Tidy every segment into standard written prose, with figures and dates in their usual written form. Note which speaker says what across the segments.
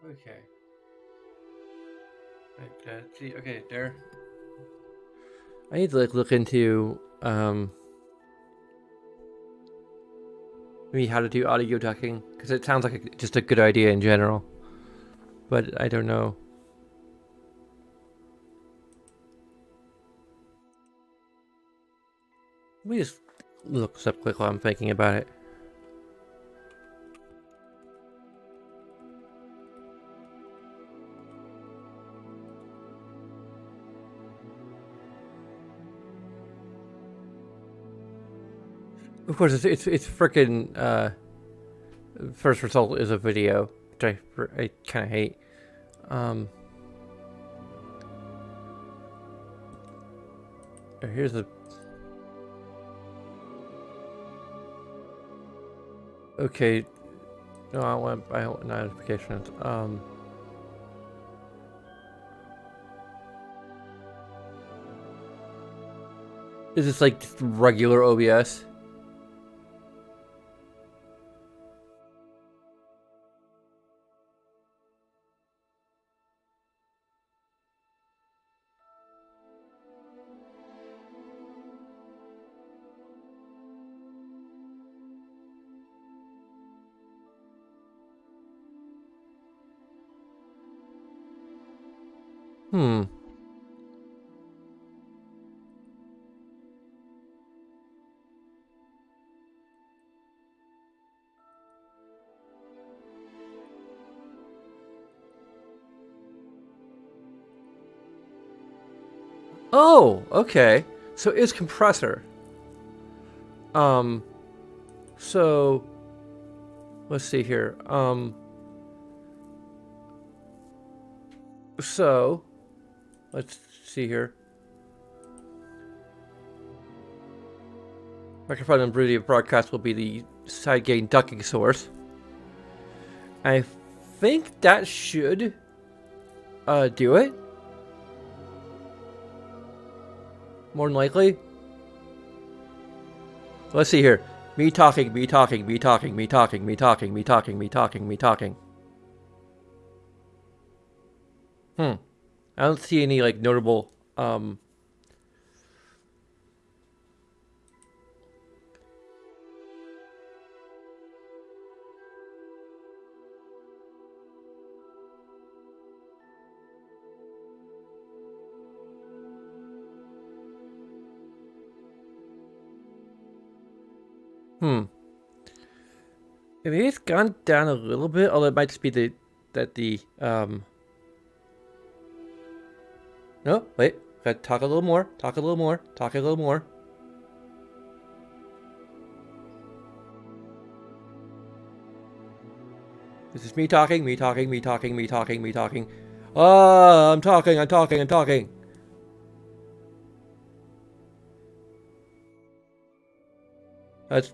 Speaker 1: Okay. See, okay, there. I need to like look into maybe how to do audio ducking because it sounds like just a good idea in general, but I don't know. Let me just look this up quick while I'm thinking about it. Of course, it's freaking first result is a video, which I kind of hate. Um, here's the. Okay, no, I want notifications. Is this like just regular OBS? Hmm. Oh, okay. So it's compressor. Um, so let's see here. So let's see here. Microphone and Broody broadcast will be the side gain ducking source. I think that should do it. More than likely. Let's see here. Me talking, me talking, me talking, me talking, me talking, me talking, me talking, me talking. I don't see any like notable Maybe it's gone down a little bit, although it might just be no, wait. Gotta talk a little more, talk a little more, talk a little more. This is me talking, me talking, me talking, me talking, me talking. I'm talking, I'm talking, I'm talking. That's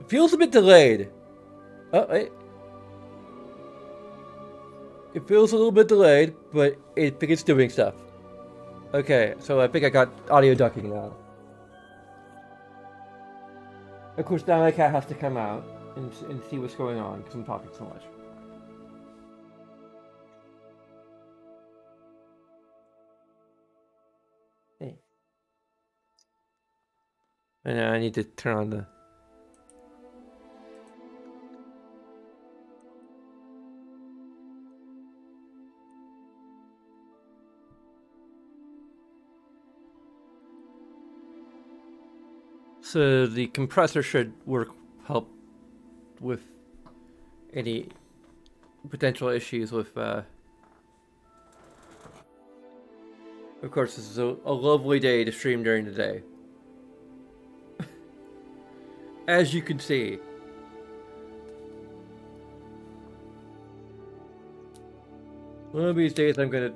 Speaker 1: feels a bit delayed. Oh, wait. It feels a little bit delayed, but I think it's doing stuff. Okay, so I think I got audio ducking now. Of course, now my cat has to come out and see what's going on because I'm talking so much. Hey. And now I need to turn on the. So the compressor should help with any potential issues with. Of course, this is a lovely day to stream during the day. As you can see. One of these days I'm gonna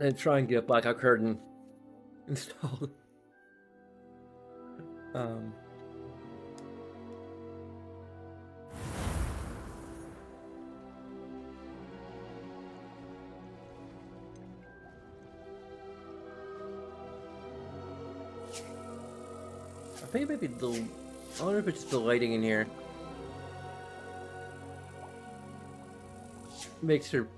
Speaker 1: and try and get a blackout curtain installed. Um, I think maybe the I wonder if it's the lighting in here. Makes her...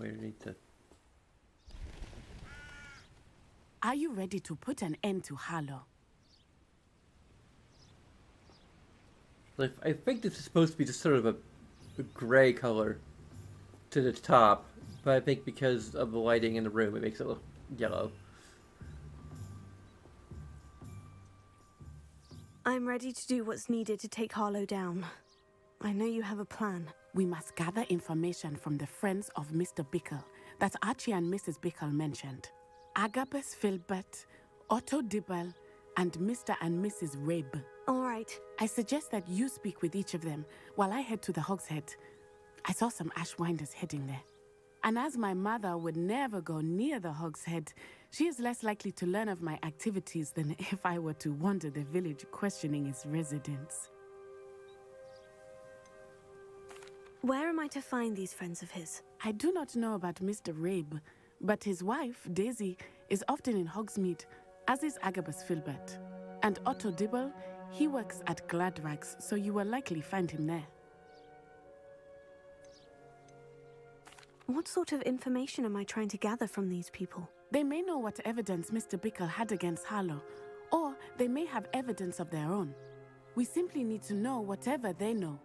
Speaker 1: we need to...
Speaker 2: Are you ready to put an end to Harlow?
Speaker 1: Like, I think this is supposed to be just sort of a gray color to the top, but I think because of the lighting in the room, it makes it look yellow.
Speaker 3: I'm ready to do what's needed to take Harlow down. I know you have a plan.
Speaker 2: We must gather information from the friends of Mr. Bickle that Archie and Mrs. Bickle mentioned. Agabus Filbert, Otto Dibble, and Mr. and Mrs. Rabe.
Speaker 3: All right.
Speaker 2: I suggest that you speak with each of them while I head to the Hogshead. I saw some Ashwinders heading there. And as my mother would never go near the Hogshead, she is less likely to learn of my activities than if I were to wander the village questioning its residents.
Speaker 3: Where am I to find these friends of his?
Speaker 2: I do not know about Mr. Rabe, but his wife, Daisy, is often in Hogsmeade, as is Agabus Filbert. And Otto Dibble, he works at Gladrags, so you will likely find him there.
Speaker 3: What sort of information am I trying to gather from these people?
Speaker 2: They may know what evidence Mr. Bickle had against Harlow, or they may have evidence of their own. We simply need to know whatever they know.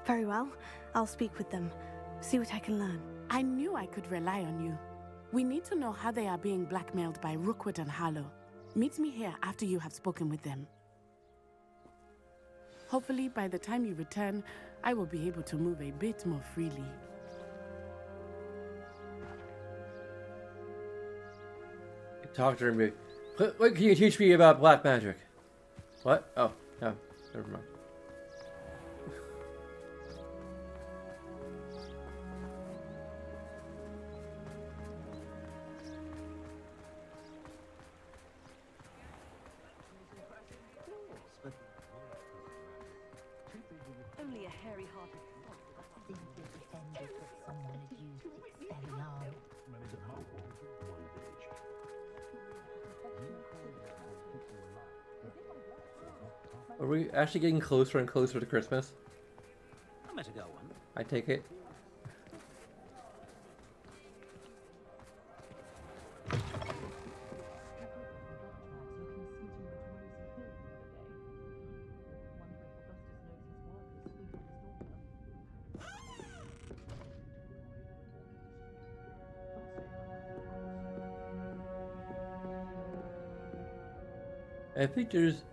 Speaker 3: Very well. I'll speak with them. See what I can learn.
Speaker 2: I knew I could rely on you. We need to know how they are being blackmailed by Rookwood and Harlow. Meet me here after you have spoken with them. Hopefully, by the time you return, I will be able to move a bit more freely.
Speaker 1: Talk to me. What can you teach me about black magic? What? Oh, no. Never mind.
Speaker 4: Only a hairy-hearted
Speaker 5: Simply pretended that someone had used its spelling arm.
Speaker 1: Are we actually getting closer and closer to Christmas?
Speaker 6: I met a girl once.
Speaker 1: I take it. I think there's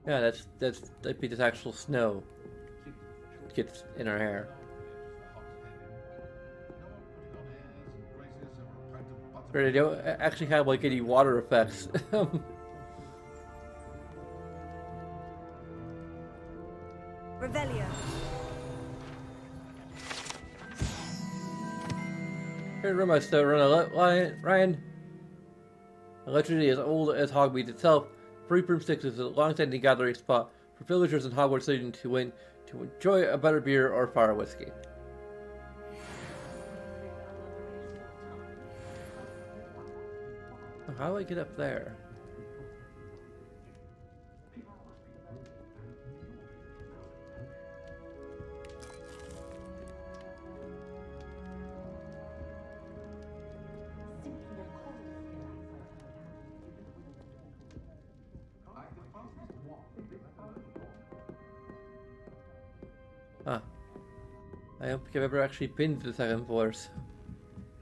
Speaker 1: yeah, that'd be just actual snow gets in our hair. But they don't actually have like any water effects.
Speaker 3: Revelio.
Speaker 1: Here, room I still run Ryan. Electricity as old as Hogwarts itself. Free Broomsticks is a long-standing gathering spot for villagers in Hogwarts seeking to enjoy a better beer or fire whiskey. How do I get up there? Ah. I don't think I've ever actually been to the second floors.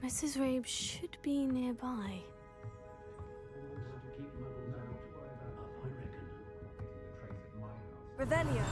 Speaker 3: Mrs. Rabe should be nearby. Revelio.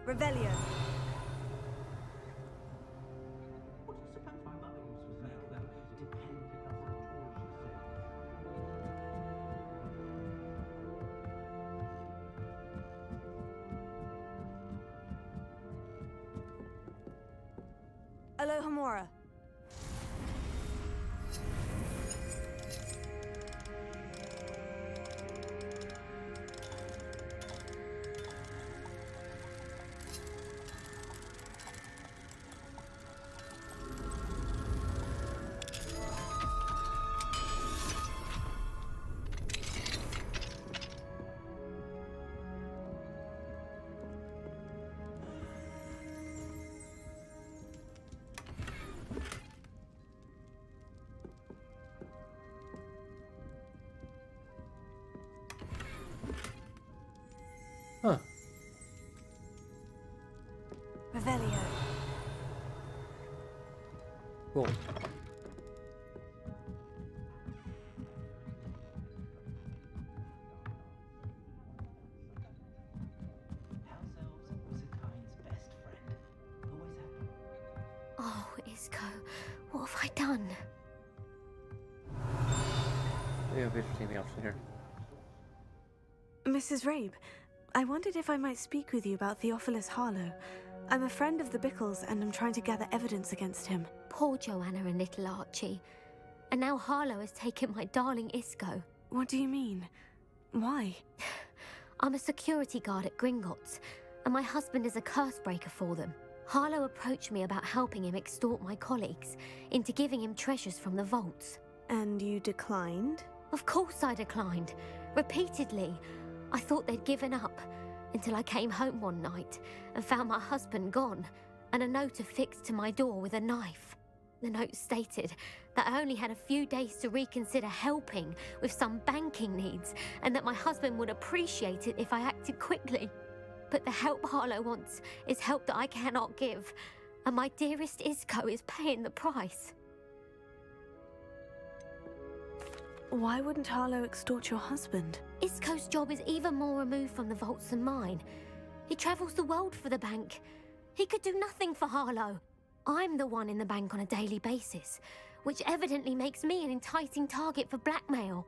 Speaker 3: Revelio.
Speaker 6: What do you suppose my mother used was made, although dependent on what she said?
Speaker 3: Alohomora.
Speaker 1: Huh.
Speaker 3: Revelio.
Speaker 1: Cool.
Speaker 6: House elves are Wizardkind's best friend. Always have been.
Speaker 5: Oh, Isco, what have I done?
Speaker 1: Yeah, if there's anything else in here.
Speaker 3: Mrs. Rabe, I wondered if I might speak with you about Theophilus Harlow. I'm a friend of the Bickles and I'm trying to gather evidence against him.
Speaker 5: Poor Joanna and little Archie. And now Harlow has taken my darling Isco.
Speaker 3: What do you mean? Why?
Speaker 5: I'm a security guard at Gringotts, and my husband is a curse breaker for them. Harlow approached me about helping him extort my colleagues into giving him treasures from the vaults.
Speaker 3: And you declined?
Speaker 5: Of course I declined. Repeatedly. I thought they'd given up, until I came home one night and found my husband gone, and a note affixed to my door with a knife. The note stated that I only had a few days to reconsider helping with some banking needs, and that my husband would appreciate it if I acted quickly. But the help Harlow wants is help that I cannot give, and my dearest Isco is paying the price.
Speaker 3: Why wouldn't Harlow extort your husband?
Speaker 5: Isco's job is even more removed from the vaults than mine. He travels the world for the bank. He could do nothing for Harlow. I'm the one in the bank on a daily basis, which evidently makes me an enticing target for blackmail.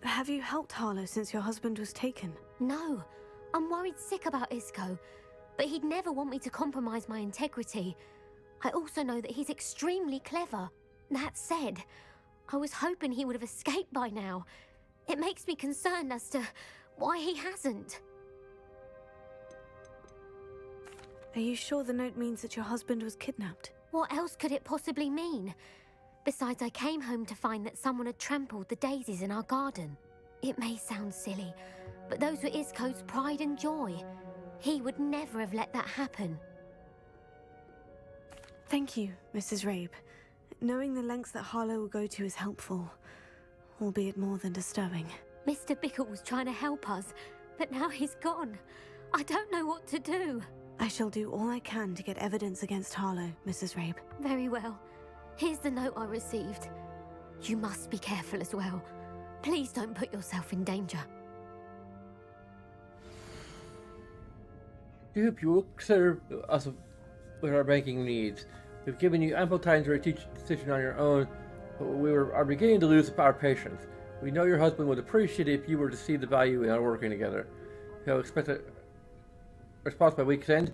Speaker 3: Have you helped Harlow since your husband was taken?
Speaker 5: No, I'm worried sick about Isco, but he'd never want me to compromise my integrity. I also know that he's extremely clever. That said, I was hoping he would have escaped by now. It makes me concerned as to why he hasn't.
Speaker 3: Are you sure the note means that your husband was kidnapped?
Speaker 5: What else could it possibly mean? Besides, I came home to find that someone had trampled the daisies in our garden. It may sound silly, but those were Isco's pride and joy. He would never have let that happen.
Speaker 3: Thank you, Mrs. Rabe. Knowing the lengths that Harlow will go to is helpful, albeit more than disturbing.
Speaker 5: Mr. Bickle was trying to help us, but now he's gone. I don't know what to do.
Speaker 3: I shall do all I can to get evidence against Harlow, Mrs. Rabe.
Speaker 5: Very well. Here's the note I received. You must be careful as well. Please don't put yourself in danger.
Speaker 1: We hope you will consider us with our banking needs. We've given you ample time to reach a decision on your own, but we are beginning to lose our patience. We know your husband would appreciate it if you were to see the value in our working together. He'll expect a response by week's end.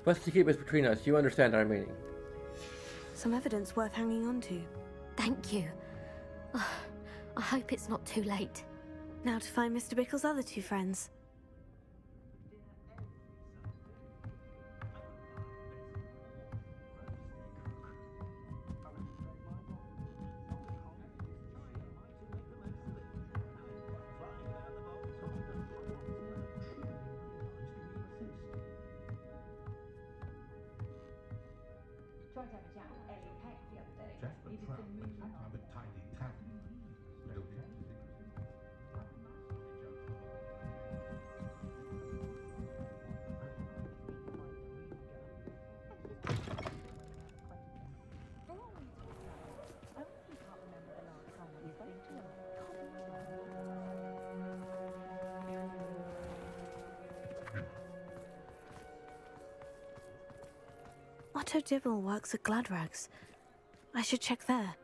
Speaker 1: Best to keep this between us. You understand our meaning.
Speaker 3: Some evidence worth hanging on to.
Speaker 5: Thank you. I hope it's not too late.
Speaker 3: Now to find Mr. Bickle's other two friends. Dr. Dibble works at Gladrags. I should check there.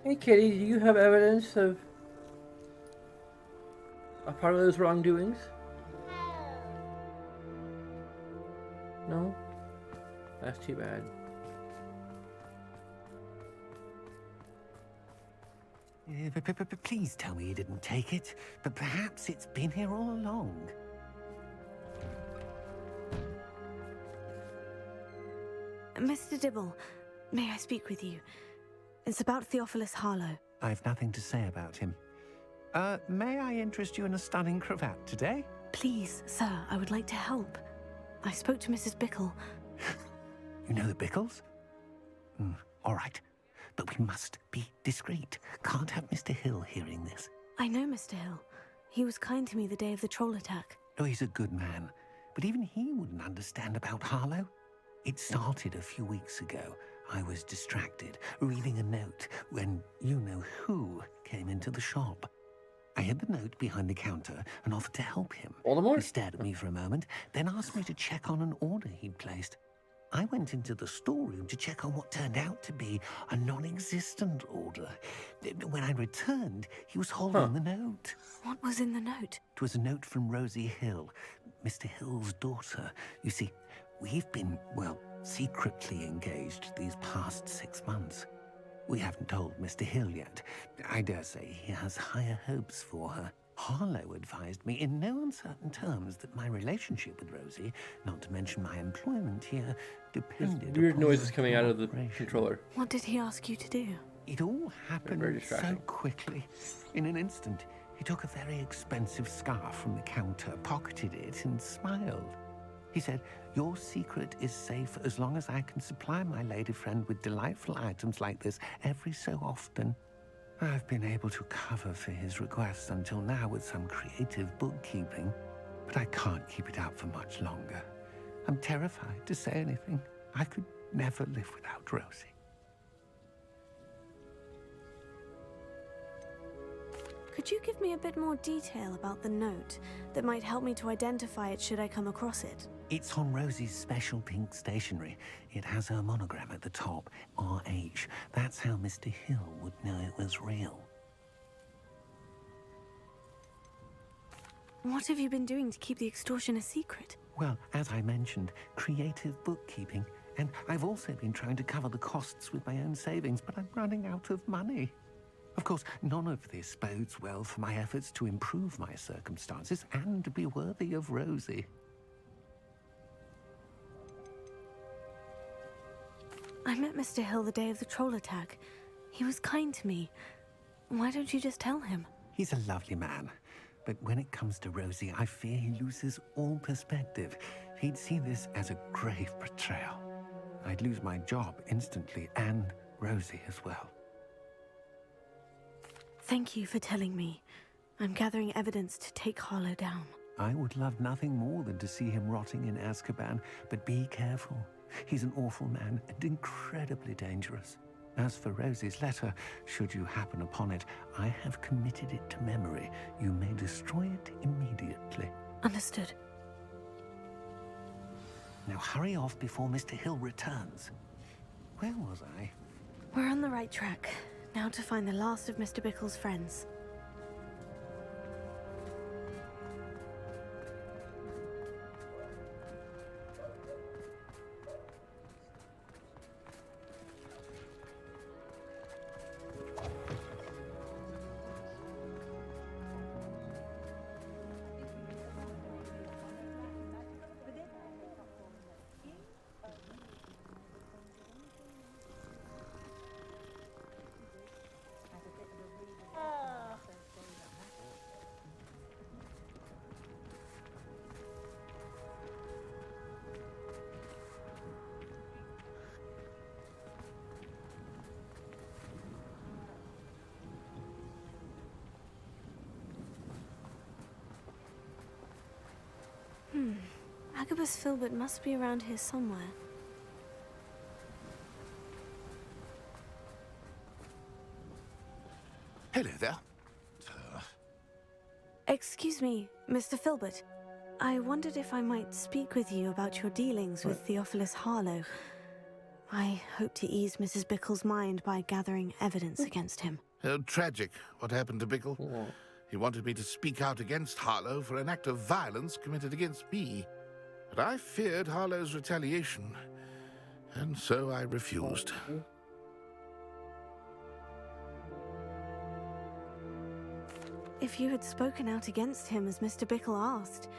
Speaker 1: Hey Kitty, do you have evidence of a part of those wrongdoings? No? That's too bad.
Speaker 6: Please tell me you didn't take it, but perhaps it's been here all along.
Speaker 3: Mr. Dibble, may I speak with you? It's about Theophilus Harlow.
Speaker 6: I've nothing to say about him. May I interest you in a stunning cravat today?
Speaker 3: Please, sir, I would like to help. I spoke to Mrs. Bickle.
Speaker 6: You know the Bickles? All right. But we must be discreet. Can't have Mr. Hill hearing this.
Speaker 3: I know Mr. Hill. He was kind to me the day of the troll attack.
Speaker 6: Oh, he's a good man. But even he wouldn't understand about Harlow. It started a few weeks ago. I was distracted, reading a note, when you-know-who came into the shop. I hid the note behind the counter and offered to help him.
Speaker 1: Voldemort?
Speaker 6: He stared at me for a moment, then asked me to check on an order he'd placed. I went into the storeroom to check on what turned out to be a non-existent order. When I returned, he was holding the note.
Speaker 3: What was in the note?
Speaker 6: It was a note from Rosie Hill, Mr. Hill's daughter. You see, we've been, well, secretly engaged these past 6 months. We haven't told Mr. Hill yet. I dare say he has higher hopes for her. Harlow advised me in no uncertain terms that my relationship with Rosie, not to mention my employment here, depended
Speaker 1: Weird
Speaker 6: upon
Speaker 1: noises
Speaker 6: her
Speaker 1: coming out of the
Speaker 6: cooperation.
Speaker 1: controller.
Speaker 3: What did he ask you to do?
Speaker 6: It all
Speaker 1: Very
Speaker 6: happened so
Speaker 1: distracting.
Speaker 6: quickly. In an instant, he took a very expensive scarf from the counter, pocketed it, and smiled. He said, "Your secret is safe as long as I can supply my lady friend with delightful items like this every so often." I've been able to cover for his requests until now with some creative bookkeeping, but I can't keep it up for much longer. I'm terrified to say anything. I could never live without Rosie.
Speaker 3: Could you give me a bit more detail about the note that might help me to identify it should I come across it?
Speaker 6: It's on Rosie's special pink stationery. It has her monogram at the top, RH. That's how Mr. Hill would know it was real.
Speaker 3: What have you been doing to keep the extortion a secret?
Speaker 6: Well, as I mentioned, creative bookkeeping. And I've also been trying to cover the costs with my own savings, but I'm running out of money. Of course, none of this bodes well for my efforts to improve my circumstances and to be worthy of Rosie.
Speaker 3: I met Mr. Hill the day of the troll attack. He was kind to me. Why don't you just tell him?
Speaker 6: He's a lovely man. But when it comes to Rosie, I fear he loses all perspective. He'd see this as a grave betrayal. I'd lose my job instantly, and Rosie as well.
Speaker 3: Thank you for telling me. I'm gathering evidence to take Harlow down.
Speaker 6: I would love nothing more than to see him rotting in Azkaban, but be careful. He's an awful man and incredibly dangerous. As for Rosie's letter, should you happen upon it, I have committed it to memory. You may destroy it immediately.
Speaker 3: Understood.
Speaker 6: Now hurry off before Mr. Hill returns. Where was I?
Speaker 3: We're on the right track. Now to find the last of Mr. Bickle's friends. Agabus Filbert must be around here somewhere.
Speaker 7: Hello there.
Speaker 3: Excuse me, Mr. Filbert, I wondered if I might speak with you about your dealings with Theophilus Harlow. I hope to ease Mrs. Bickle's mind by gathering evidence against him.
Speaker 7: Tragic, what happened to Bickle.
Speaker 1: Oh.
Speaker 7: He wanted me to speak out against Harlow for an act of violence committed against me. But I feared Harlow's retaliation, and so I refused.
Speaker 3: If you had spoken out against him as Mr. Bickle asked,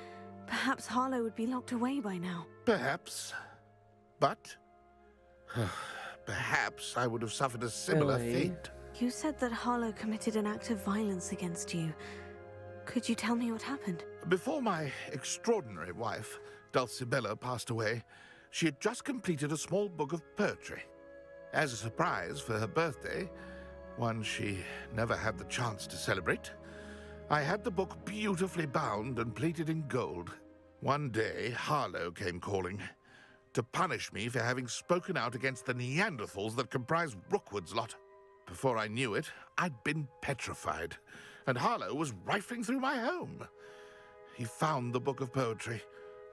Speaker 3: perhaps Harlow would be locked away by now.
Speaker 7: Perhaps. But perhaps I would have suffered a similar
Speaker 1: Really?
Speaker 7: fate.
Speaker 3: You said that Harlow committed an act of violence against you. Could you tell me what happened?
Speaker 7: Before my extraordinary wife, Dulcibella, passed away, she had just completed a small book of poetry. As a surprise for her birthday, one she never had the chance to celebrate, I had the book beautifully bound and plated in gold. One day, Harlow came calling to punish me for having spoken out against the Neanderthals that comprise Rookwood's lot. Before I knew it, I'd been petrified, and Harlow was rifling through my home. He found the book of poetry,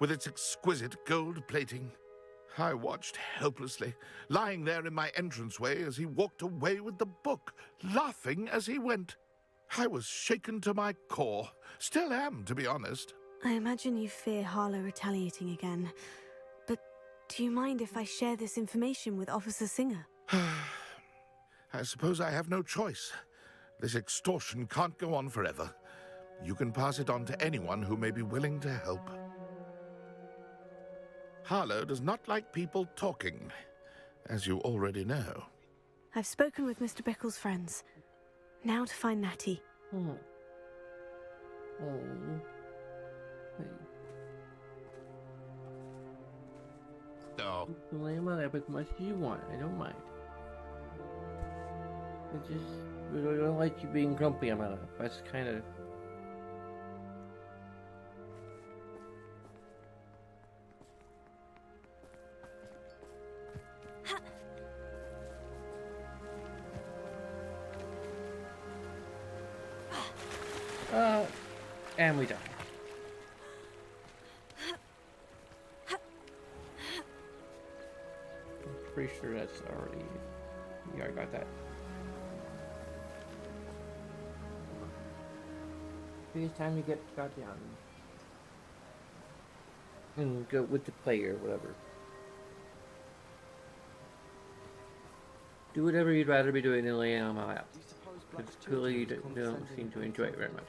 Speaker 7: with its exquisite gold plating. I watched helplessly, lying there in my entranceway as he walked away with the book, laughing as he went. I was shaken to my core. Still am, to be honest.
Speaker 3: I imagine you fear Harlow retaliating again. But do you mind if I share this information with Officer Singer?
Speaker 7: I suppose I have no choice. This extortion can't go on forever. You can pass it on to anyone who may be willing to help. Harlow does not like people talking, as you already know.
Speaker 3: I've spoken with Mr. Bickle's friends. Now to find Natty.
Speaker 1: Oh. Oh. Hey.
Speaker 7: Oh.
Speaker 1: You can lay him on up as much as you want. I don't mind. I don't like you being grumpy about it. That's kind of... and we die. I'm pretty sure that's already... Yeah, I got that. It's time to get got down and go with the player, whatever. Do whatever you'd rather be doing than laying on my lap. Because clearly you don't seem to enjoy it very much.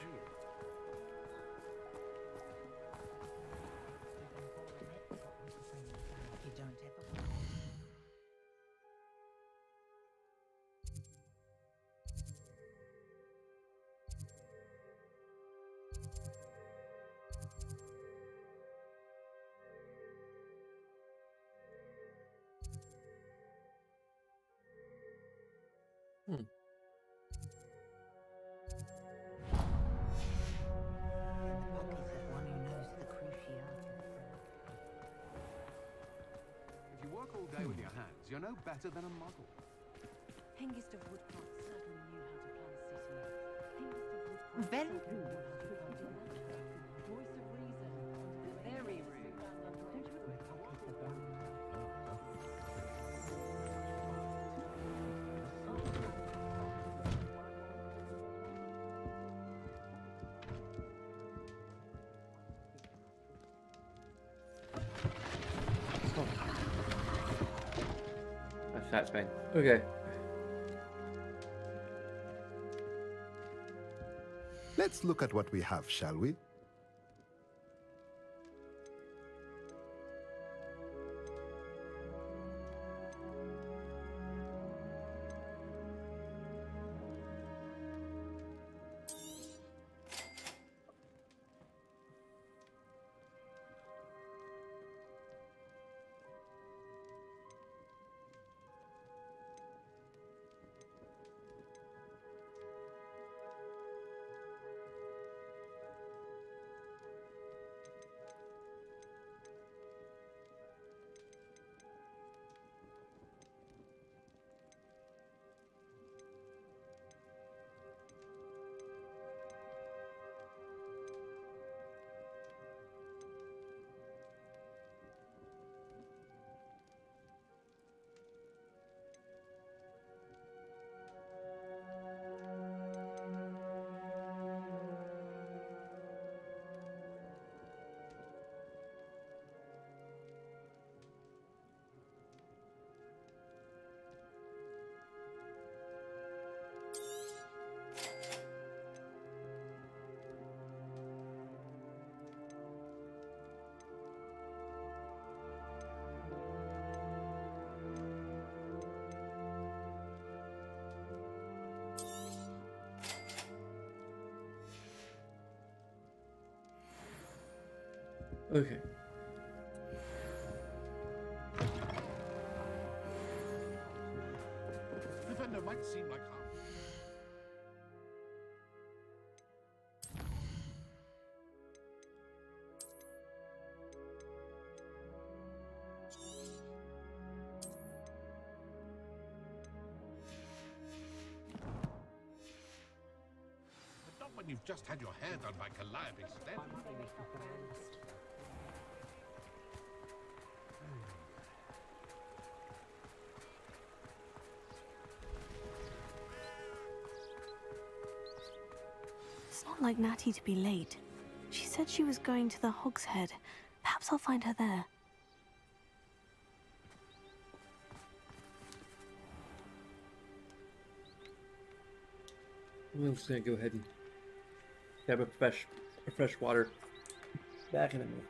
Speaker 8: You're no better than a muggle.
Speaker 4: Hengist of Woodcock certainly knew how to plan a city. Hengist of Woodcock
Speaker 9: Very
Speaker 4: certainly
Speaker 9: rude.
Speaker 4: knew how to plan a city. Voice of reason. Very rude.
Speaker 1: That's fine. Okay.
Speaker 10: Let's look at what we have, shall we?
Speaker 1: Okay.
Speaker 7: Defender might seem like harm. But not when you've just had your hair done by Calliope Sten.
Speaker 3: It's not like Natty to be late. She said she was going to the Hog's Head. Perhaps I'll find her there.
Speaker 1: I'm just gonna go ahead and grab a fresh water. Back in a minute.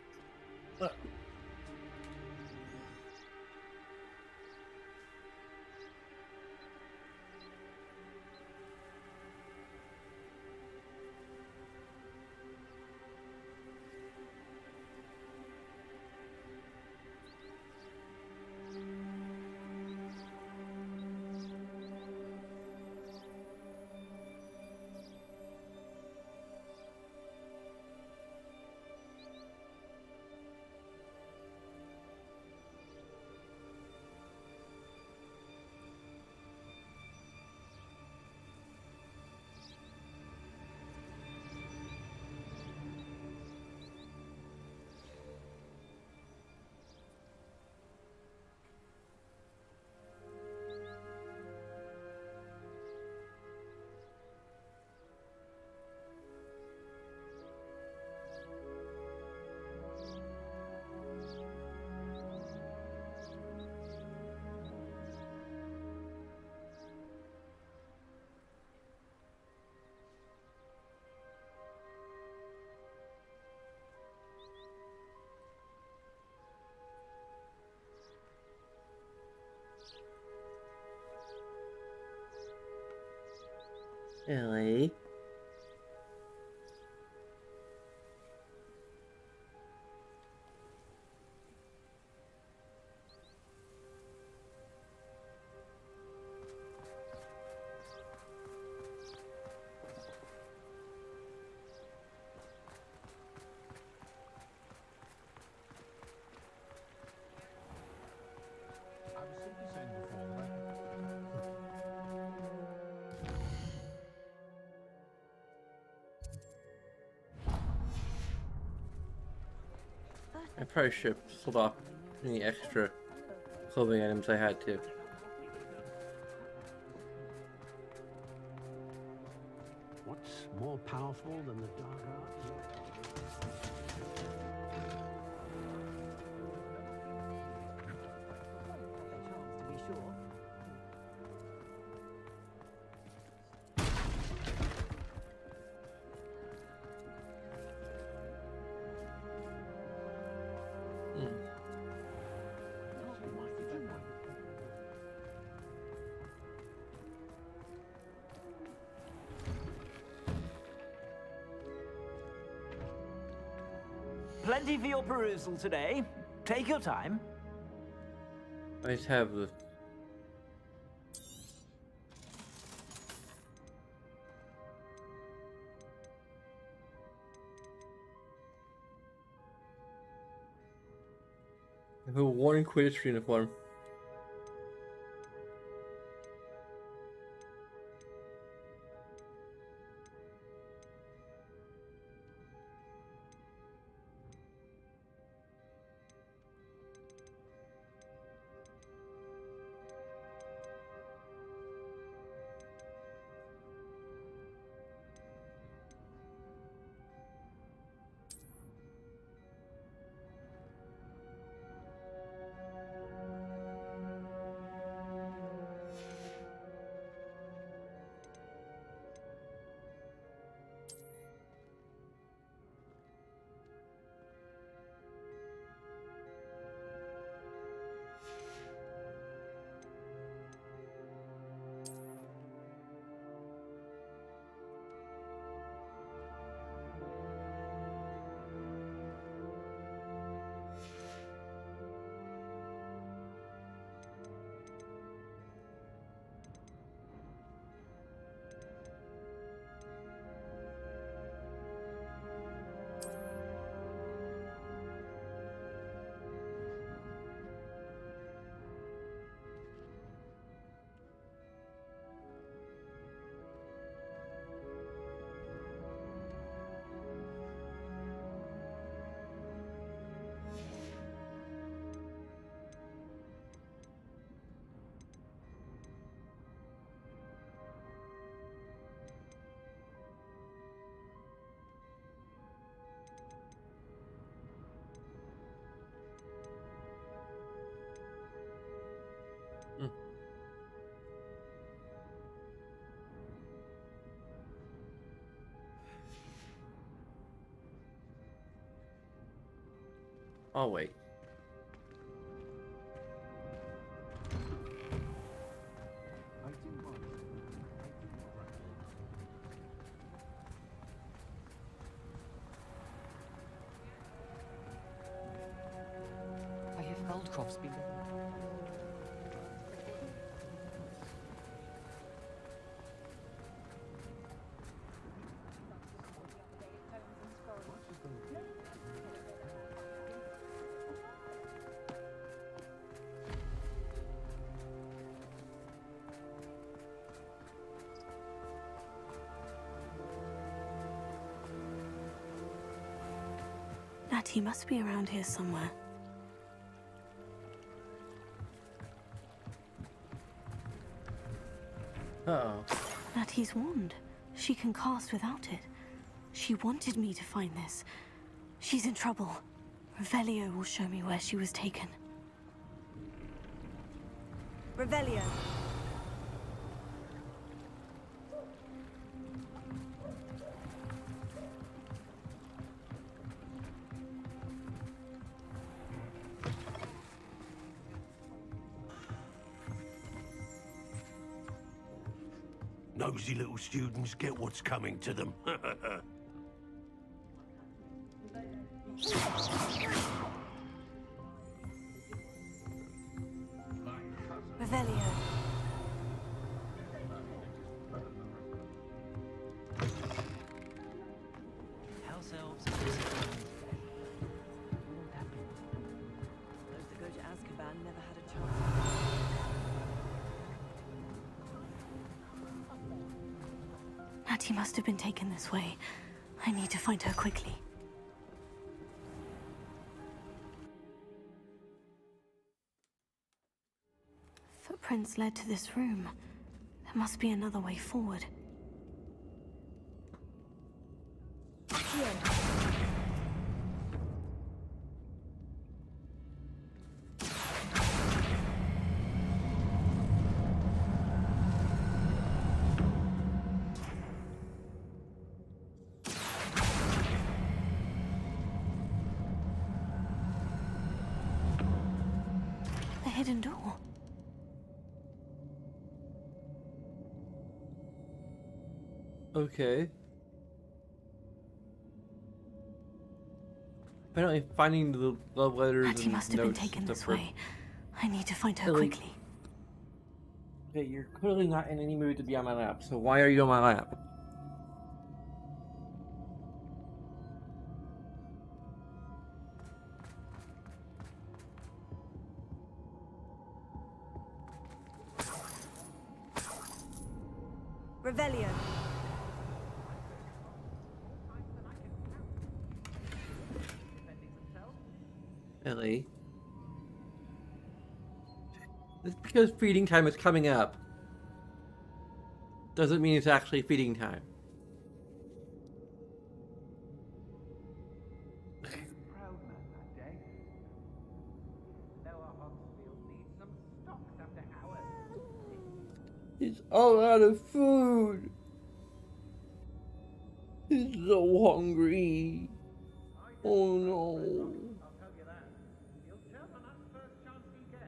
Speaker 1: Ellie.
Speaker 7: I was simply saying before that
Speaker 1: I probably should have pulled off any extra clothing items I had to.
Speaker 8: What's more powerful than the dark arts?
Speaker 9: Plenty for your perusal today. Take your time.
Speaker 1: I just have the I have a worn Quidditch uniform. I'll wait.
Speaker 4: I hear Feldcroft's been.
Speaker 3: Natty must be around here somewhere.
Speaker 1: Uh-oh.
Speaker 3: Natty's wand. She can cast without it. She wanted me to find this. She's in trouble. Revelio will show me where she was taken. Revelio.
Speaker 8: Nosy little students get what's coming to them.
Speaker 3: Revelio.
Speaker 9: House elves and disciplined. What happened?
Speaker 4: Those that go to Azkaban never had a chance.
Speaker 3: Natty must have been taken this way. I need to find her quickly. Footprints led to this room. There must be another way forward. The hidden door.
Speaker 1: Okay. Apparently finding the love letters
Speaker 3: Natty
Speaker 1: and
Speaker 3: must have been
Speaker 1: notes
Speaker 3: taken
Speaker 1: and
Speaker 3: this
Speaker 1: stuff were-
Speaker 3: way. I need to find her
Speaker 1: Really?
Speaker 3: quickly.
Speaker 1: Okay, you're clearly not in any mood to be on my lap, so why are you on my lap?
Speaker 3: Revelio.
Speaker 1: Ellie. Just because feeding time is coming up doesn't mean it's actually feeding time.
Speaker 6: Proud man that day. Noah Hogsfield needs some stocks after hours.
Speaker 1: He's all out of food. He's so hungry. Oh no.
Speaker 6: I'll tell you that. He'll jump on us first chance he gets.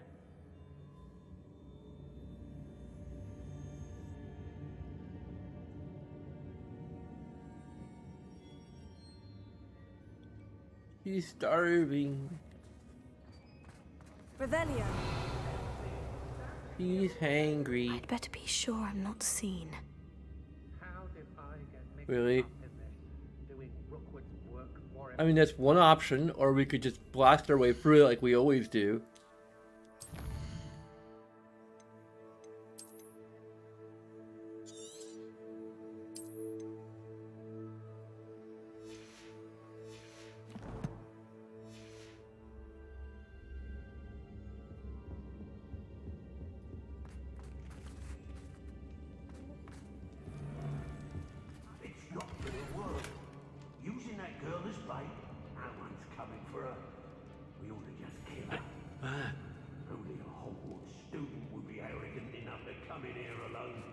Speaker 1: He's starving.
Speaker 3: Revelio.
Speaker 1: He's hangry.
Speaker 3: I'd better be sure I'm not seen.
Speaker 6: How did I get mixed
Speaker 1: Really?
Speaker 6: up in this? Doing Rookwood's work for him.
Speaker 1: I mean, that's one option, or we could just blast our way through it like we always do.
Speaker 8: It's not gonna work. Using that girl as bait, no one's coming for her. We ought to just kill her. Only a Hogwarts student would be arrogant enough to come in here alone.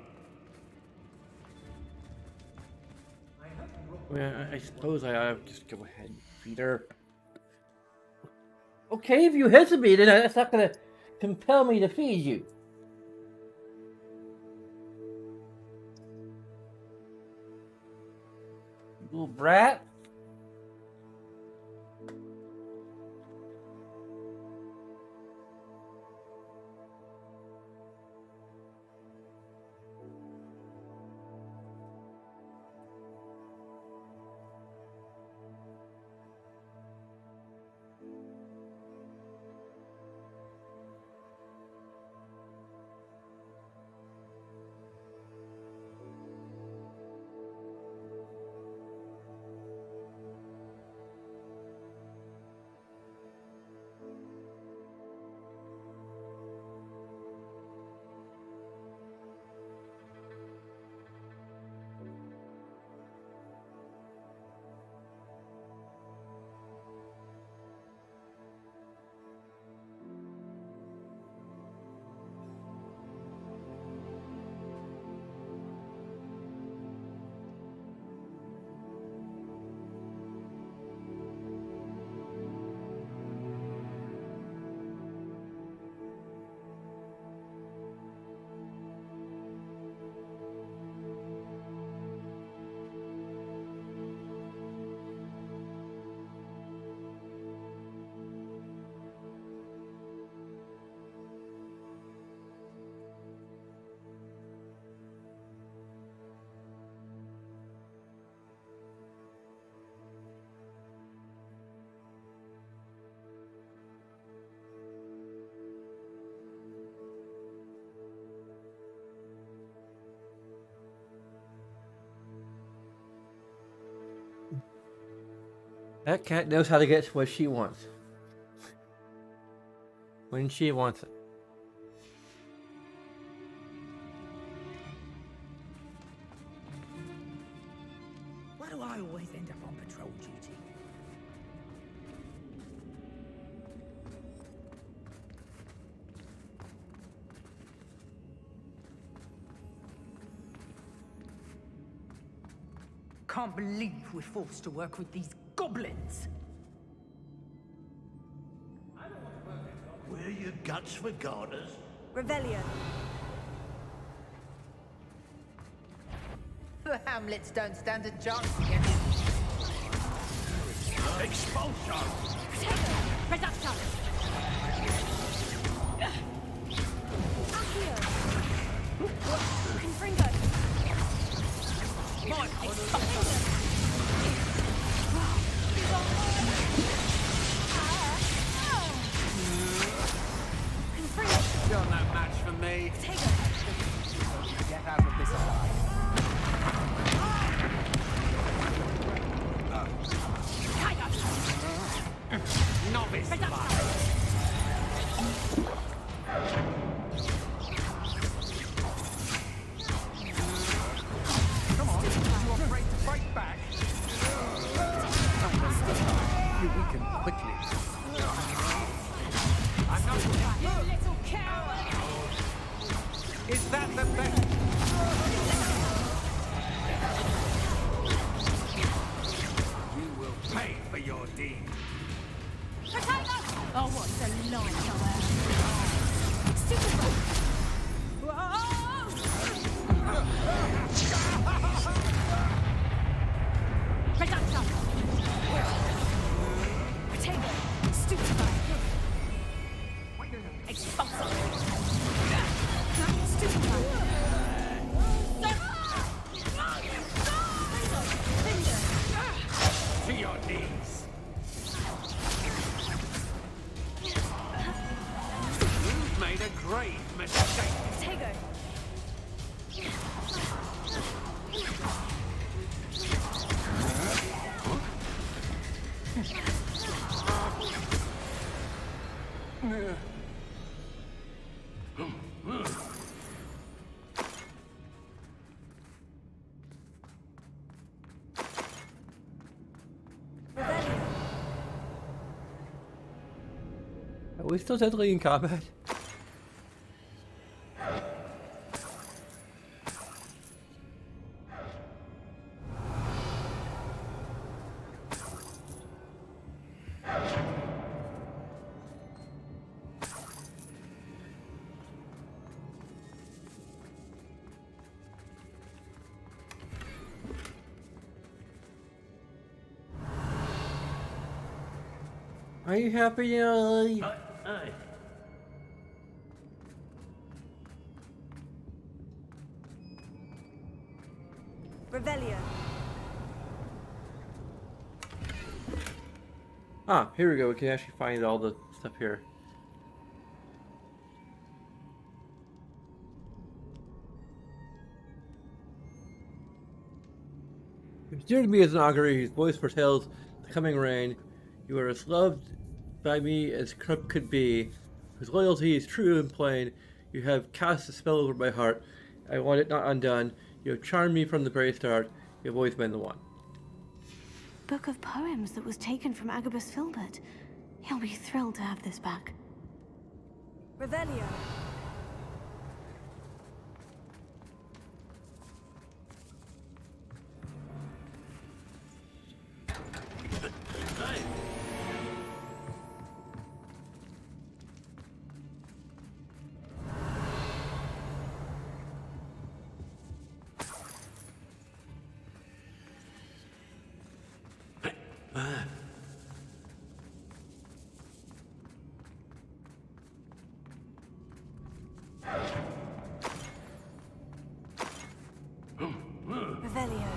Speaker 1: I mean, I suppose I ought to just go ahead and feed her. Okay, if you hesitate, then that's not gonna compel me to feed you. You little brat. That cat knows how to get what she wants. When she wants it.
Speaker 11: Why do I always end up on patrol duty? Can't believe we're forced to work with these goblins.
Speaker 8: Where are your guts for garters?
Speaker 3: Revelio.
Speaker 11: The Hamlets don't stand a chance against
Speaker 8: Expulsion!
Speaker 3: Reduction. Accio. Confringo.
Speaker 6: You're no match for me.
Speaker 11: get out of this alive.
Speaker 6: Novice
Speaker 11: Come on, you afraid to fight back? You weaken quickly.
Speaker 6: I'm not.
Speaker 11: You little coward!
Speaker 6: Is that the best? You will pay for your deed.
Speaker 2: Oh, what a light I am. Stupid one. Reduction. Potato. Stupefy. Expulsive. Stupefy.
Speaker 6: To your knees. You've made a grave mistake.
Speaker 3: Potato.
Speaker 1: Are we still technically in combat? Are you happy now, Lily?
Speaker 8: Aye.
Speaker 3: Revelio.
Speaker 1: Ah, here we go. We can actually find all the stuff here. It's dear to me as an augury whose voice foretells the coming rain. You are as loved by me as Krupp could be, whose loyalty is true and plain. You have cast a spell over my heart. I want it not undone. You have charmed me from the very start. You have always been the one.
Speaker 3: Book of poems that was taken from Agabus Filbert. He'll be thrilled to have this back. Revelio. Revelio.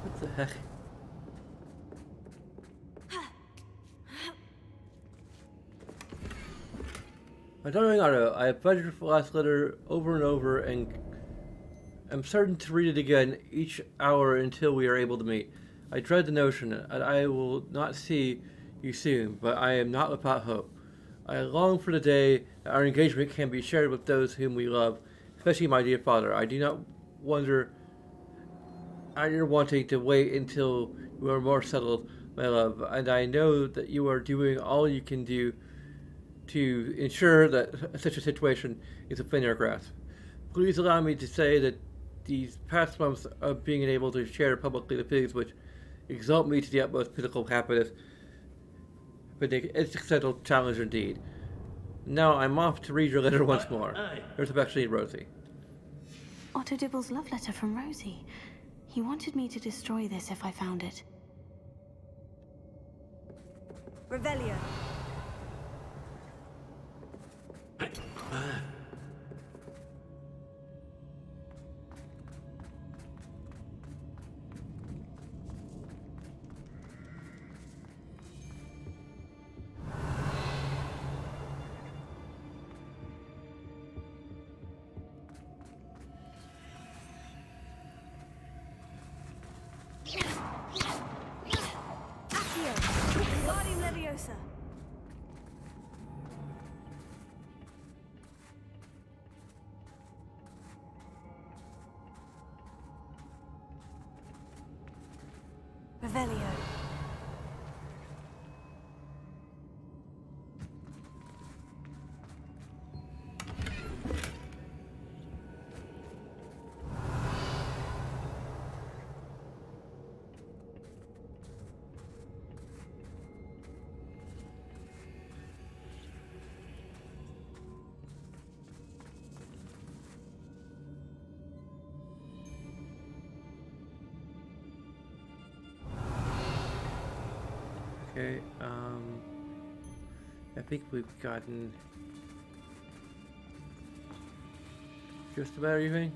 Speaker 1: What the heck? My darling Otto, I have budgeted for the last letter over and over and am certain to read it again each hour until we are able to meet. I dread the notion that I will not see you soon, but I am not without hope. I long for the day that our engagement can be shared with those whom we love, especially my dear father. I do not wonder at your wanting to wait until you are more settled, my love, and I know that you are doing all you can do to ensure that such a situation is within your grasp. Please allow me to say that these past months of being able to share publicly the feelings which exalt me to the utmost physical happiness have been an existential challenge indeed. Now I'm off to read your letter once more. Yours affectionately, Rosie.
Speaker 3: Otto Dibble's love letter from Rosie. He wanted me to destroy this if I found it. Revelio. Accio. Guardium Leviosa. Revelio.
Speaker 1: Okay, I think we've gotten just about everything.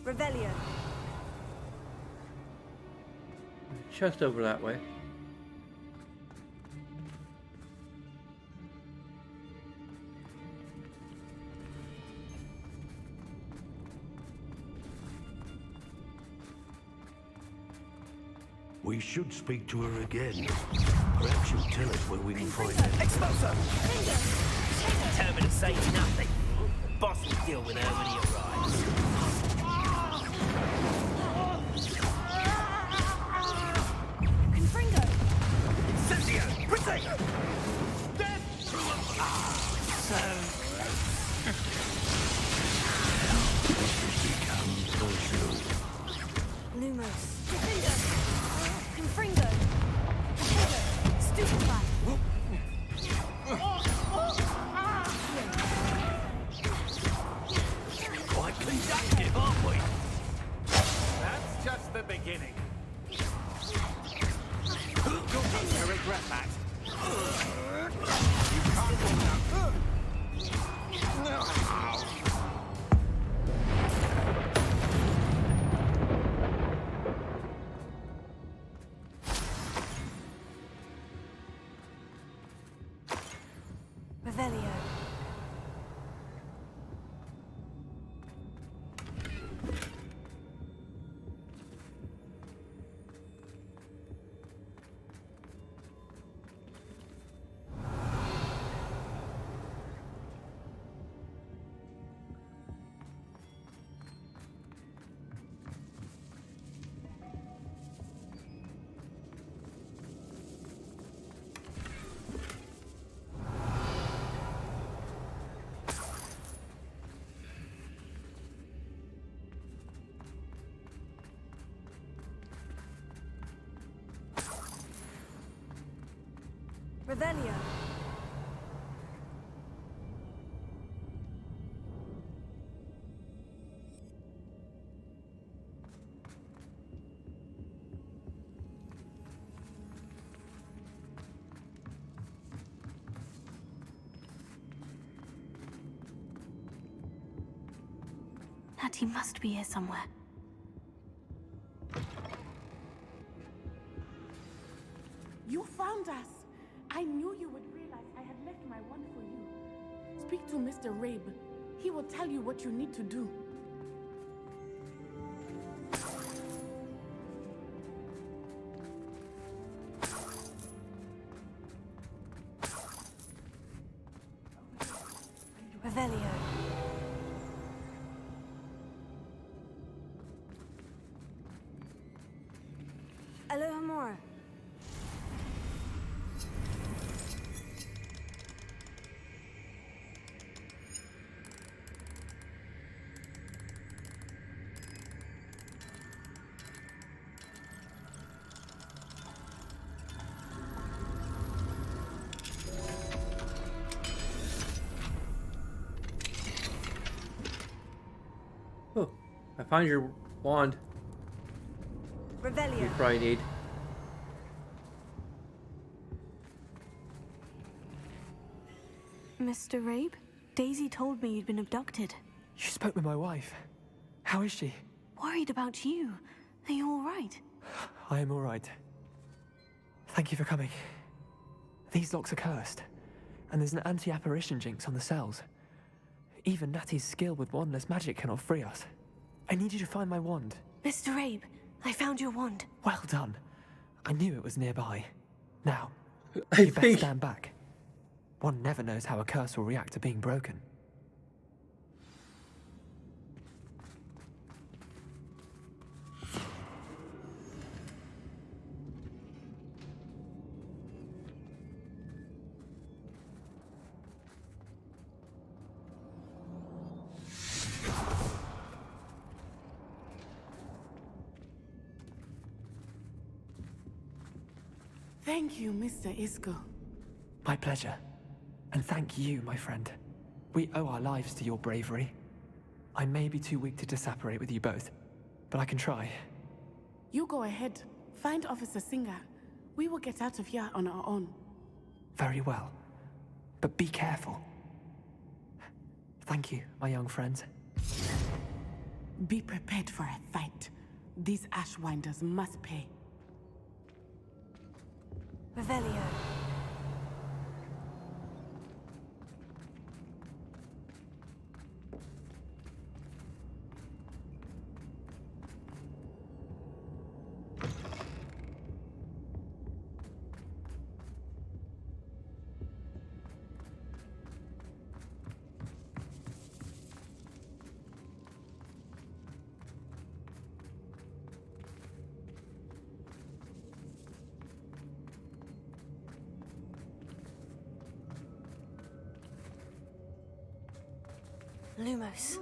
Speaker 3: Revelio.
Speaker 1: Chest over that way.
Speaker 8: We should speak to her again. Perhaps she'll tell us where we can find her.
Speaker 9: Expulsor! Determined to say nothing. The boss will deal with her when he arrives.
Speaker 3: Confringo.
Speaker 9: Incendio! Protect!
Speaker 3: Revelio. Natty must be here somewhere.
Speaker 2: You found us! I knew you would realize I had left my wand for you. Speak to Mr. Rabe. He will tell you what you need to do.
Speaker 3: Revelio. Alohomora.
Speaker 1: Oh, I found your wand. We
Speaker 3: Revelio.
Speaker 1: probably need.
Speaker 3: Mr. Rabe? Daisy told me you'd been abducted.
Speaker 12: You spoke with my wife. How is she?
Speaker 3: Worried about you. Are you all right?
Speaker 12: I am all right. Thank you for coming. These locks are cursed, and there's an anti-apparition jinx on the cells. Even Natty's skill with wandless magic cannot free us. I need you to find my wand.
Speaker 3: Mr. Rabe, I found your wand.
Speaker 12: Well done. I knew it was nearby. Now,
Speaker 1: I
Speaker 12: you best
Speaker 1: think.
Speaker 12: stand back. One never knows how a curse will react to being broken.
Speaker 2: Thank you, Mr. Isco.
Speaker 12: My pleasure. And thank you, my friend. We owe our lives to your bravery. I may be too weak to disapparate with you both, but I can try.
Speaker 2: You go ahead. Find Officer Singer. We will get out of here on our own.
Speaker 12: Very well. But be careful. Thank you, my young friends.
Speaker 2: Be prepared for a fight. These Ashwinders must pay.
Speaker 3: Revelio. Lumos.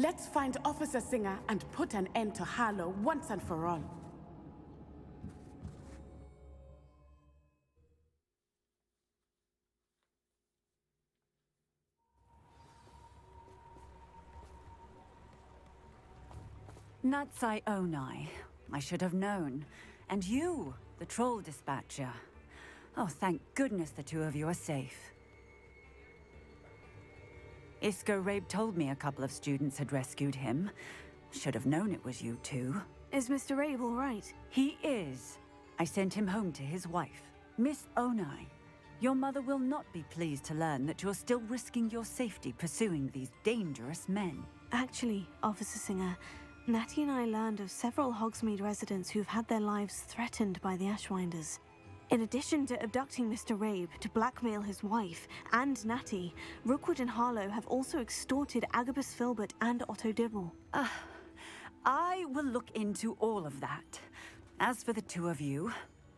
Speaker 2: Let's find Officer Singer and put an end to Harlow once and for all.
Speaker 13: Natsai Onai. I should have known. And you, the troll dispatcher. Oh, thank goodness the two of you are safe. Isco Rabe told me a couple of students had rescued him. Should have known it was you two.
Speaker 3: Is Mr. Rabe all right?
Speaker 13: He is. I sent him home to his wife. Miss Onai, your mother will not be pleased to learn that you're still risking your safety pursuing these dangerous men.
Speaker 3: Actually, Officer Singer, Natty and I learned of several Hogsmeade residents who've had their lives threatened by the Ashwinders. In addition to abducting Mr. Rabe to blackmail his wife and Natty, Rookwood and Harlow have also extorted Agabus Filbert and Otto Dibble.
Speaker 13: I will look into all of that. As for the two of you,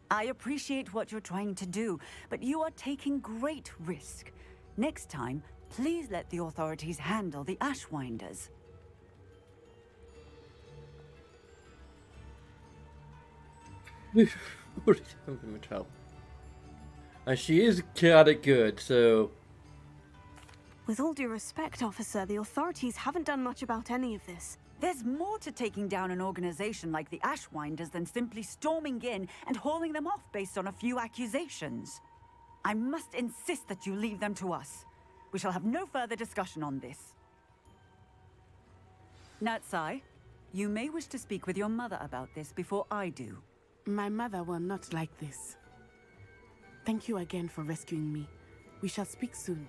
Speaker 13: I appreciate what you're trying to do, but you are taking great risk. Next time, please let the authorities handle the Ashwinders.
Speaker 1: And she is kinda good, so...
Speaker 3: With all due respect, officer, the authorities haven't done much about any of this.
Speaker 13: There's more to taking down an organization like the Ashwinders than simply storming in and hauling them off based on a few accusations. I must insist that you leave them to us. We shall have no further discussion on this. Natsai, you may wish to speak with your mother about this before I do.
Speaker 2: My mother will not like this. Thank you again for rescuing me. We shall speak soon.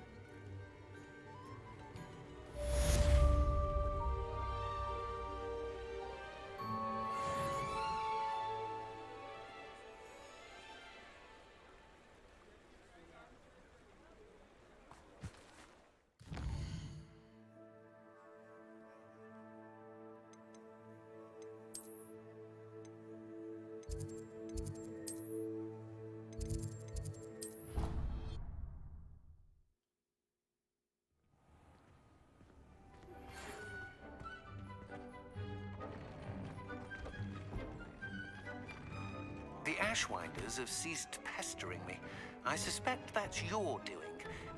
Speaker 6: The Ashwinders have ceased pestering me. I suspect that's your doing.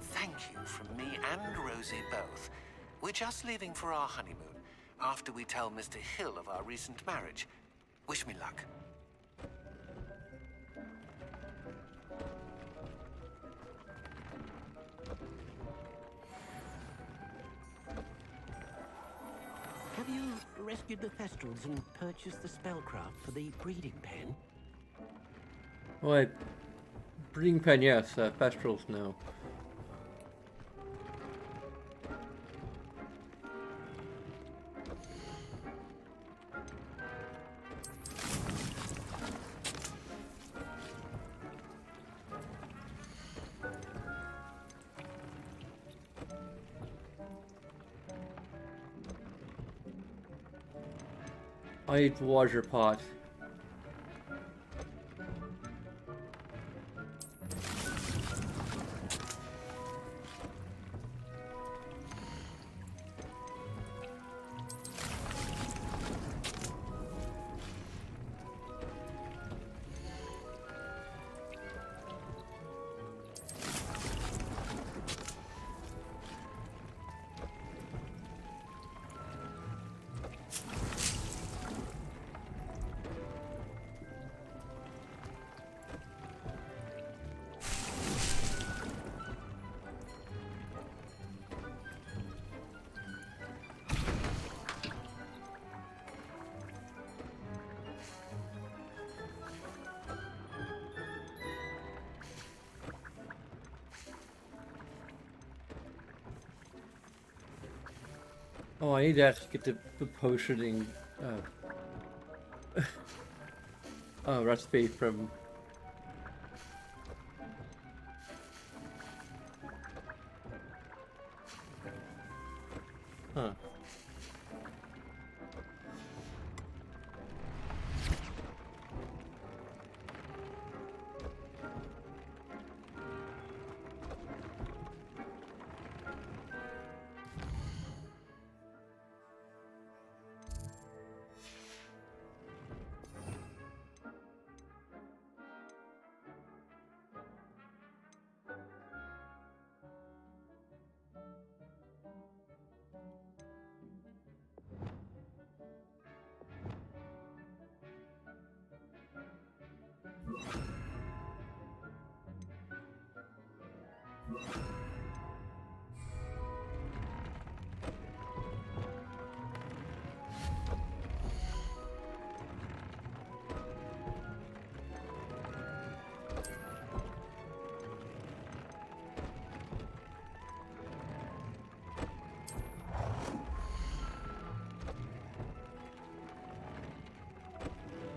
Speaker 6: Thank you from me and Rosie both. We're just leaving for our honeymoon, after we tell Mr. Hill of our recent marriage. Wish me luck.
Speaker 8: Have you rescued the Thestrals and purchased the spellcraft for the breeding pen?
Speaker 1: Wait. Breeding pen, yes. Thestrals, no. I need water pot. Oh, I need to actually get the potioning recipe from... Huh.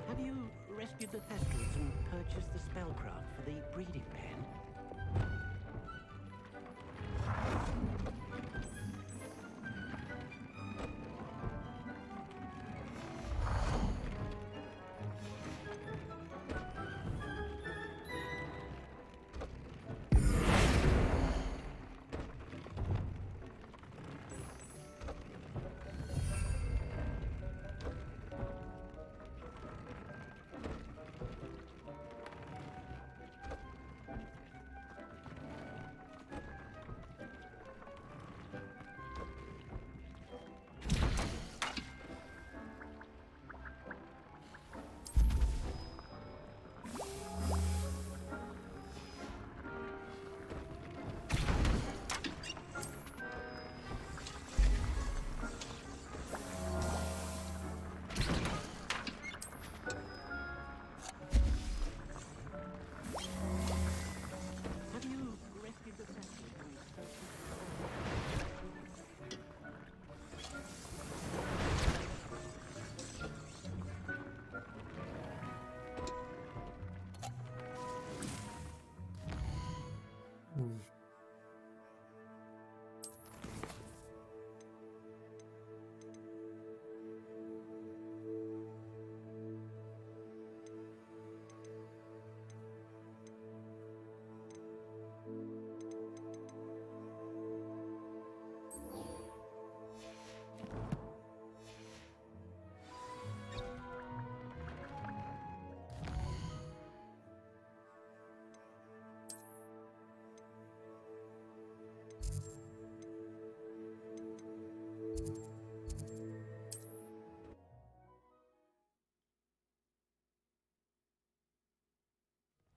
Speaker 8: Have you rescued the Thestrals and purchased
Speaker 9: just the spellcraft for the breeding pen?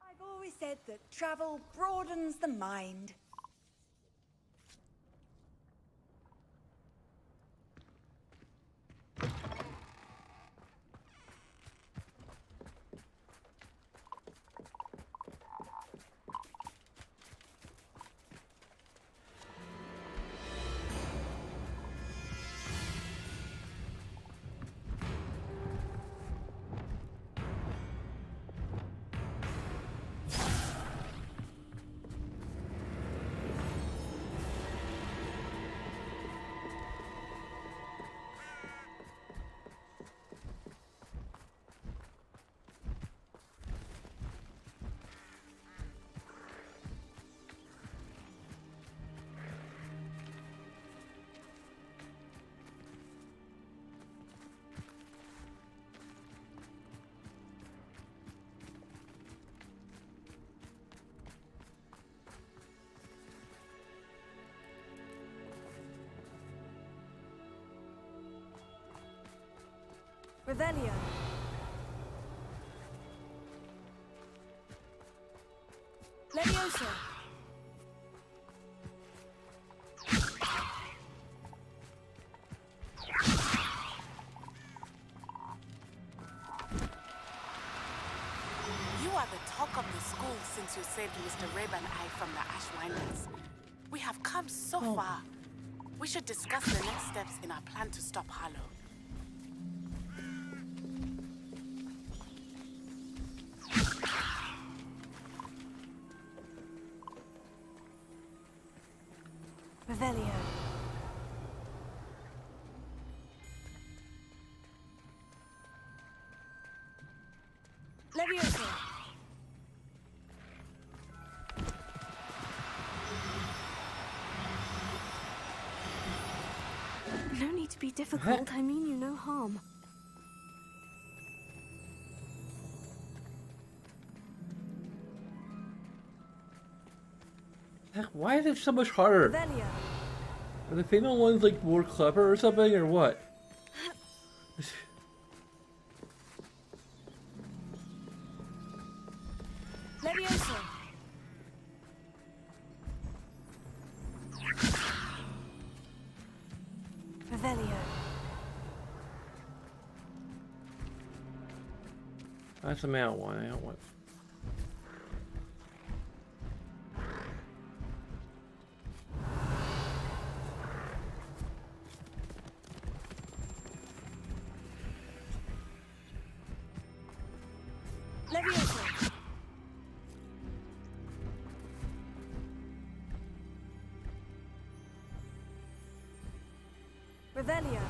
Speaker 13: I've always said that travel broadens the mind. Revelio. Leviosa.
Speaker 2: You are the talk of the school since you saved Mr. Reb and I from the Ashwinders. We have come so far. We should discuss the next steps in our plan to stop Harlow.
Speaker 3: Revelio.
Speaker 13: Leviosa.
Speaker 3: No need to be difficult. I mean you no harm.
Speaker 1: Heck, why is it so much harder?
Speaker 13: Revelio.
Speaker 1: Are the female ones like more clever or something, or what?
Speaker 13: Leviosa.
Speaker 3: Revelio.
Speaker 1: That's the male one. I don't want.
Speaker 13: Leviosa.
Speaker 3: Revelio.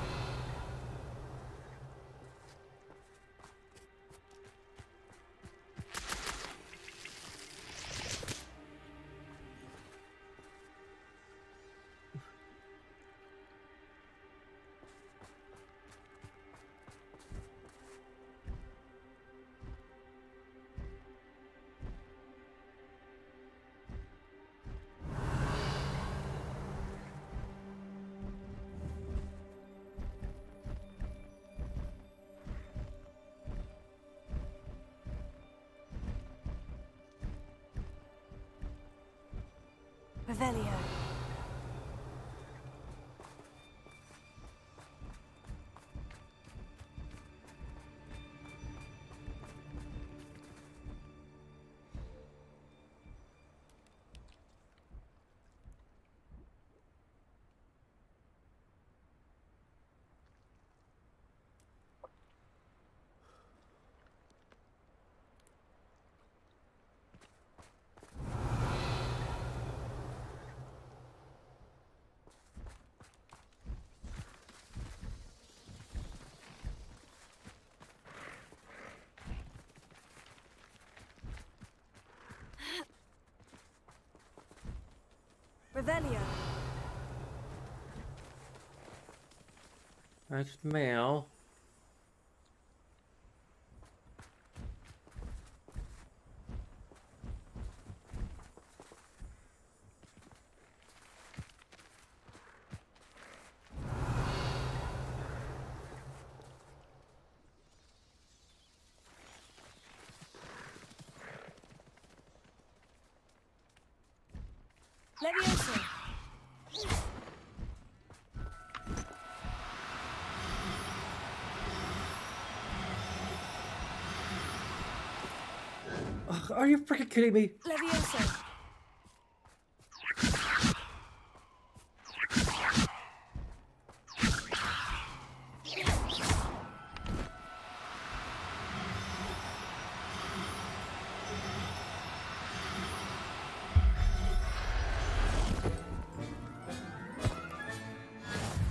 Speaker 3: Revelio. Revelio.
Speaker 1: That's Mel.
Speaker 3: Levioso.
Speaker 1: Ugh, are you freaking kidding me?
Speaker 3: Levioso.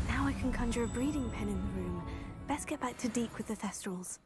Speaker 3: Now I can conjure a breeding pen in the room. Best get back to Deke with the Thestrals.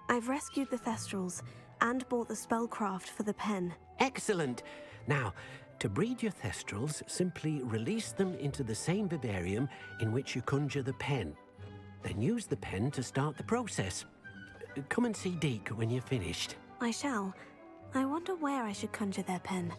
Speaker 3: I've rescued the Thestrals and bought the spellcraft for the pen.
Speaker 6: Excellent. Now, to breed your Thestrals, simply release them into the same vivarium in which you conjure the pen. Then use the pen to start the process. Come and see Deke when you're finished.
Speaker 3: I shall. I wonder where I should conjure their pen.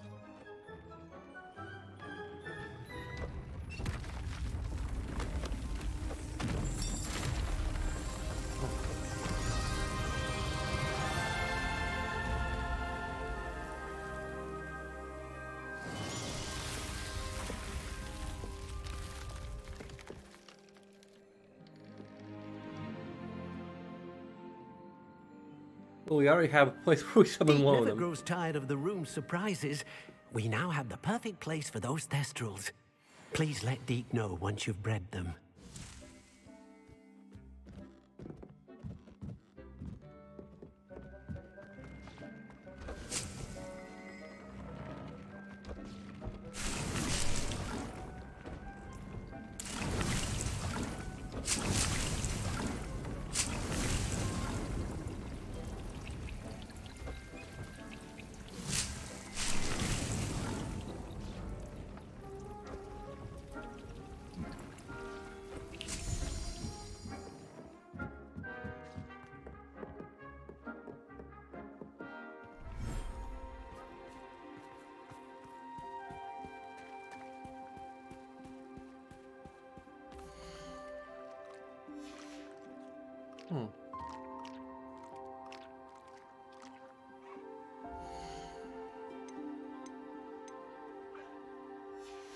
Speaker 1: Well, we already have a place where we summon
Speaker 6: Deke
Speaker 1: one of
Speaker 6: never
Speaker 1: them.
Speaker 6: grows tired of the room's surprises. We now have the perfect place for those Thestrals. Please let Deke know once you've bred them.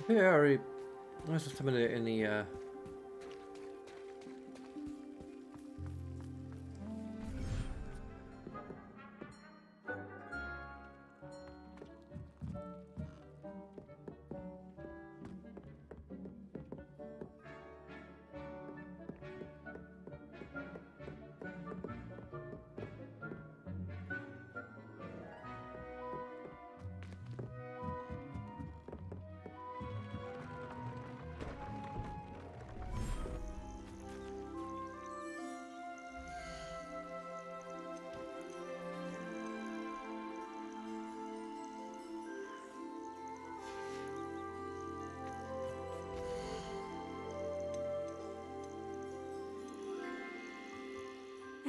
Speaker 1: Very. Let's just have it in the.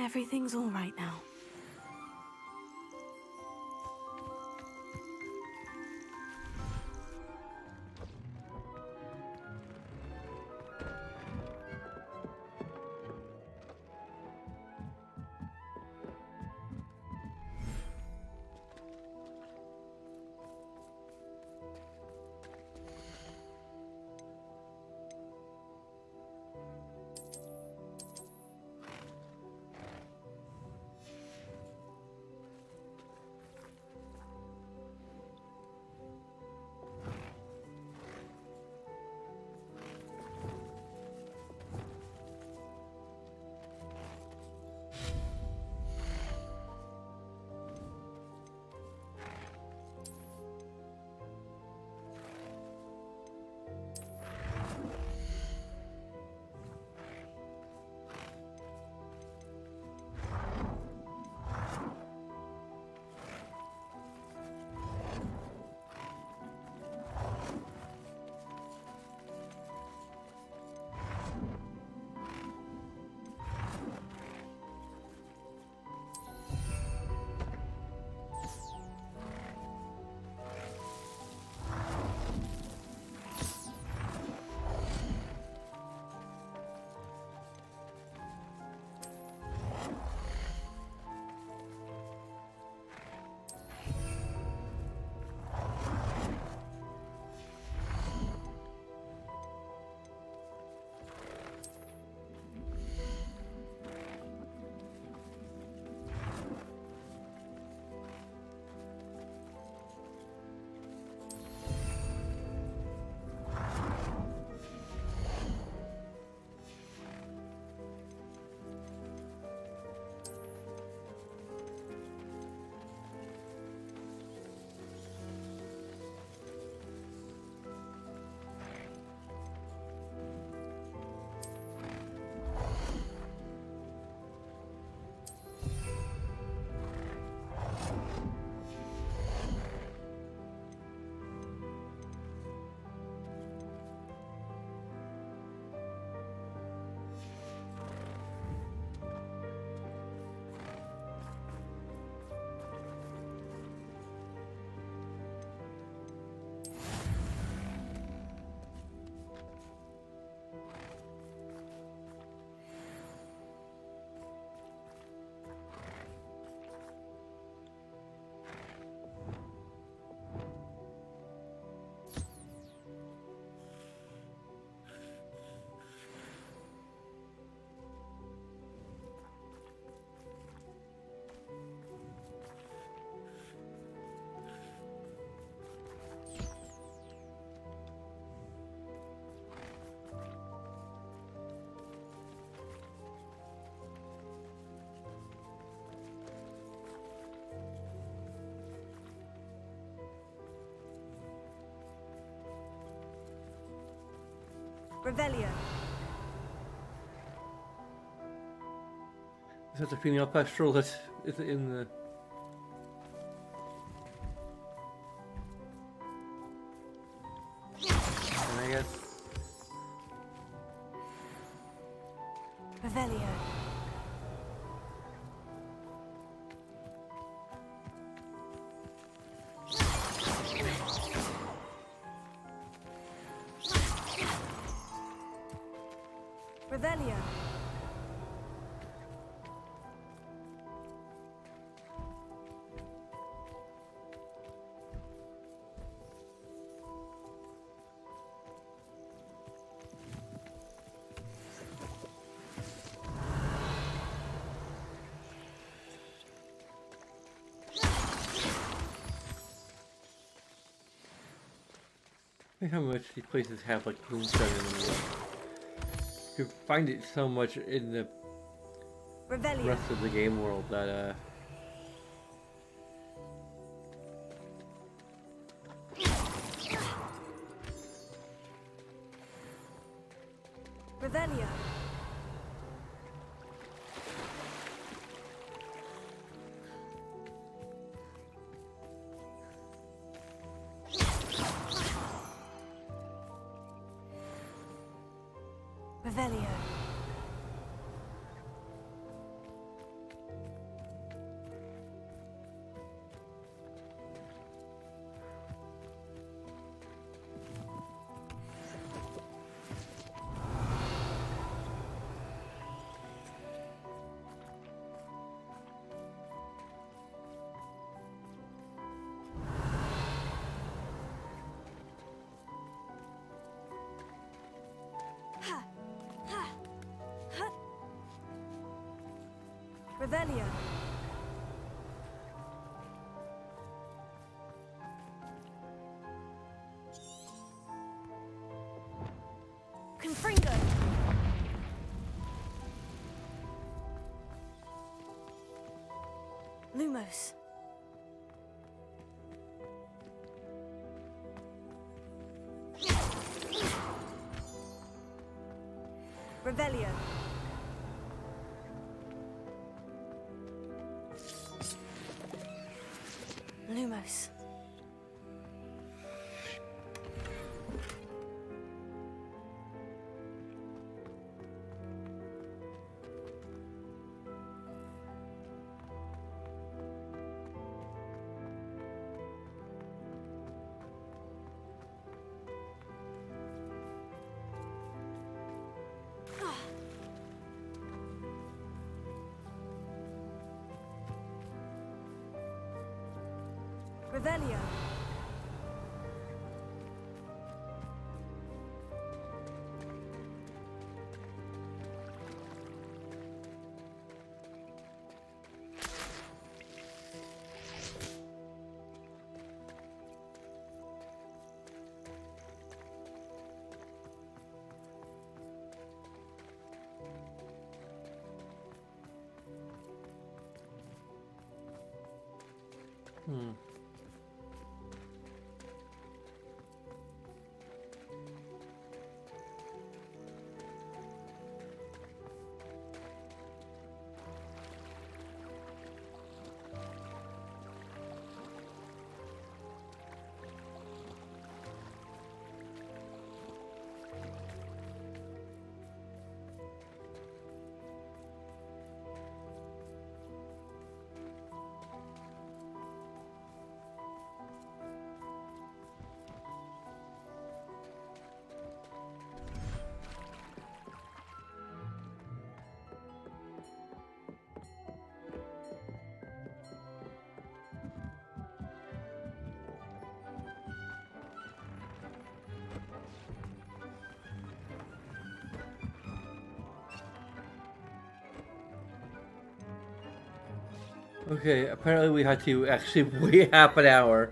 Speaker 3: Everything's all right now. Revelio.
Speaker 1: Is that the female pastoral that is in the... I guess.
Speaker 3: Revelio. Revelio.
Speaker 1: Look how much these places have like moonstone in them. You can find it so much in the
Speaker 3: Revelio.
Speaker 1: rest of the game world that
Speaker 3: Revelio. Revelio. Revelio. Confringo. Lumos. Revelio. Lumos. Revelio.
Speaker 1: okay, apparently we had to actually wait half an hour.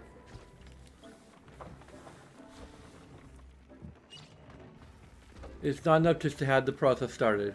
Speaker 1: It's not enough just to have the process started.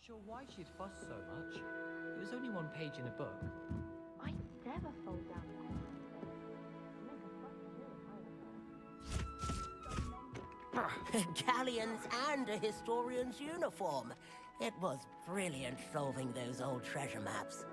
Speaker 14: Sure why she'd fuss so much. It was only one page in a book.
Speaker 5: I never fall down.
Speaker 15: Galleons and a historian's uniform. It was brilliant solving those old treasure maps.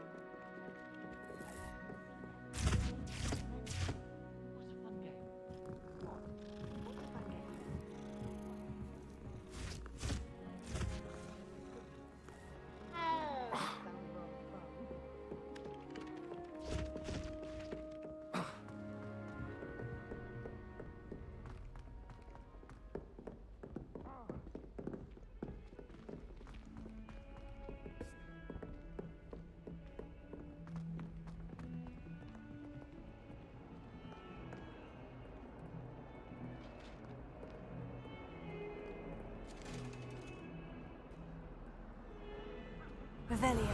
Speaker 3: Revelio.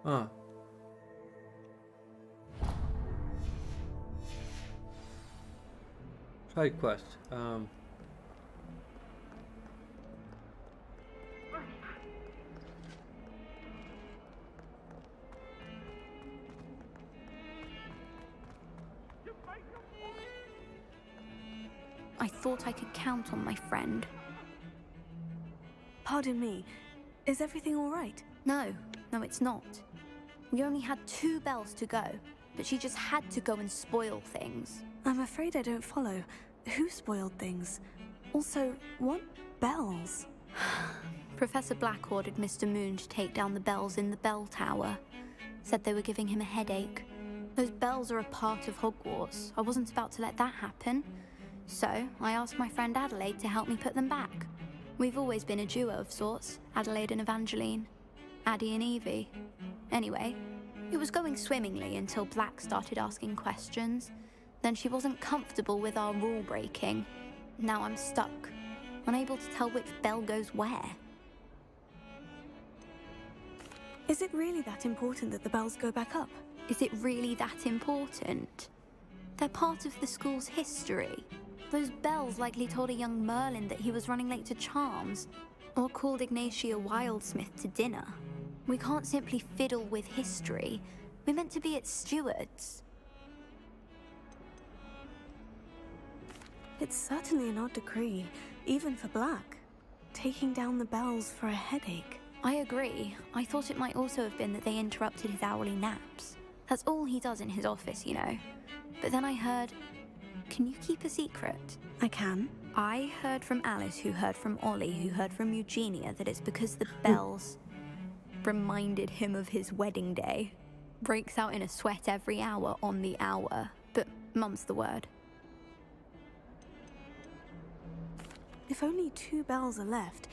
Speaker 1: Huh. Side quest.
Speaker 16: I thought I could count on my friend.
Speaker 3: Pardon me, is everything all right?
Speaker 16: No, it's not. We only had 2 bells to go, but she just had to go and spoil things.
Speaker 3: I'm afraid I don't follow. Who spoiled things? Also, what bells?
Speaker 16: Professor Black ordered Mr. Moon to take down the bells in the bell tower. Said they were giving him a headache. Those bells are a part of Hogwarts. I wasn't about to let that happen. So, I asked my friend Adelaide to help me put them back. We've always been a duo of sorts, Adelaide and Evangeline. Addie and Evie. Anyway, it was going swimmingly until Black started asking questions. Then she wasn't comfortable with our rule breaking. Now I'm stuck, unable to tell which bell goes where.
Speaker 3: Is it really that important that the bells go back up?
Speaker 16: Is it really that important? They're part of the school's history. Those bells likely told a young Merlin that he was running late to Charms, or called Ignatia Wildsmith to dinner. We can't simply fiddle with history. We're meant to be its stewards.
Speaker 3: It's certainly an odd decree, even for Black. Taking down the bells for a headache.
Speaker 16: I agree. I thought it might also have been that they interrupted his hourly naps. That's all he does in his office, you know. But then I heard... Can you keep a secret?
Speaker 3: I can.
Speaker 16: I heard from Alice, who heard from Ollie, who heard from Eugenia, that it's because the bells reminded him of his wedding day. Breaks out in a sweat every hour on the hour. But mum's the word.
Speaker 3: If only 2 bells are left,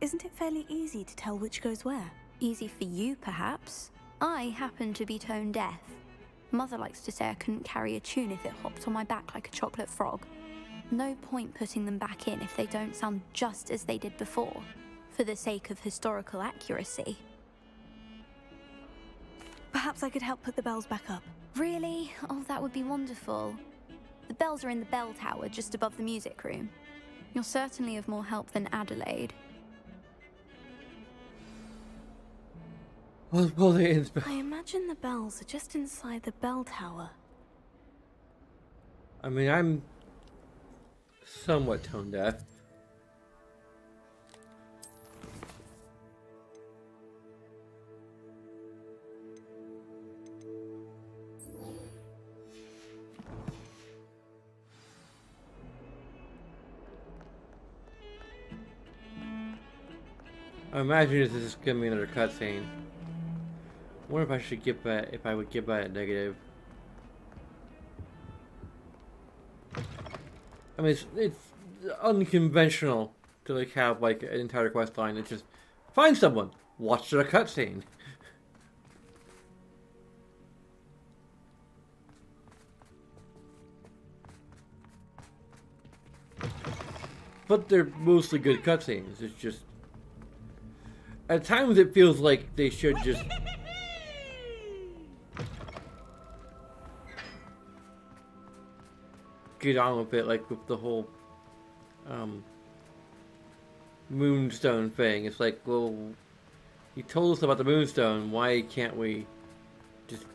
Speaker 3: isn't it fairly easy to tell which goes where?
Speaker 16: Easy for you, perhaps. I happen to be tone deaf. Mother likes to say I couldn't carry a tune if it hopped on my back like a chocolate frog. No point putting them back in if they don't sound just as they did before, for the sake of historical accuracy.
Speaker 3: Perhaps I could help put the bells back up.
Speaker 16: Really? Oh, that would be wonderful. The bells are in the bell tower just above the music room. You're certainly of more help than Adelaide.
Speaker 3: I imagine the bells are just inside the bell tower.
Speaker 1: I mean, I'm somewhat tone deaf. I imagine this is gonna be another cutscene. I wonder if I should give that, if I would give that a negative. I mean, it's unconventional to like have like an entire quest line. It's just find someone, watch their cutscene. But they're mostly good cutscenes. It's just At times it feels like they should just get on with it, like with the whole moonstone thing. It's like, well, you told us about the moonstone, why can't we just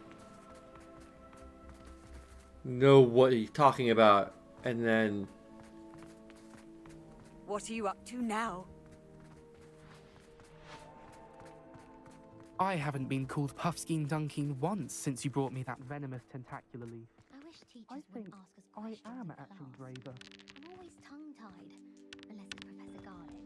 Speaker 1: know what he's talking about? And then
Speaker 13: What are you up to now?
Speaker 17: I haven't been called Puffskein Dunking once since you brought me that venomous tentacular leaf.
Speaker 5: I wish teachers
Speaker 17: I
Speaker 5: wouldn't
Speaker 17: think
Speaker 5: ask us
Speaker 17: I
Speaker 5: questions
Speaker 17: am
Speaker 5: in
Speaker 17: actually
Speaker 5: class.
Speaker 17: braver.
Speaker 5: I'm always tongue-tied, unless it's Professor Garlic.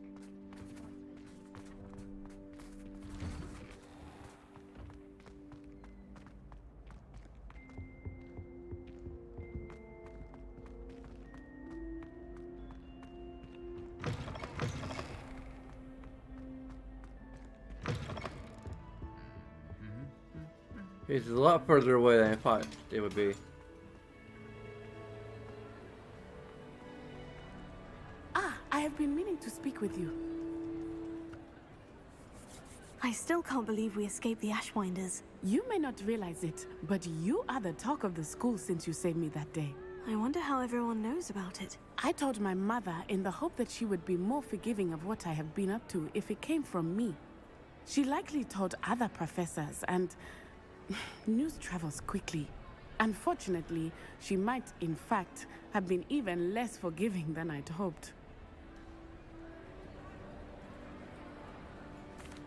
Speaker 1: it's a lot further away than I thought it would be.
Speaker 2: Ah, I have been meaning to speak with you.
Speaker 3: I still can't believe we escaped the Ashwinders.
Speaker 2: You may not realize it, but you are the talk of the school since you saved me that day.
Speaker 3: I wonder how everyone knows about it.
Speaker 2: I told my mother in the hope that she would be more forgiving of what I have been up to if it came from me. She likely told other professors, and news travels quickly. Unfortunately, she might, in fact, have been even less forgiving than I'd hoped.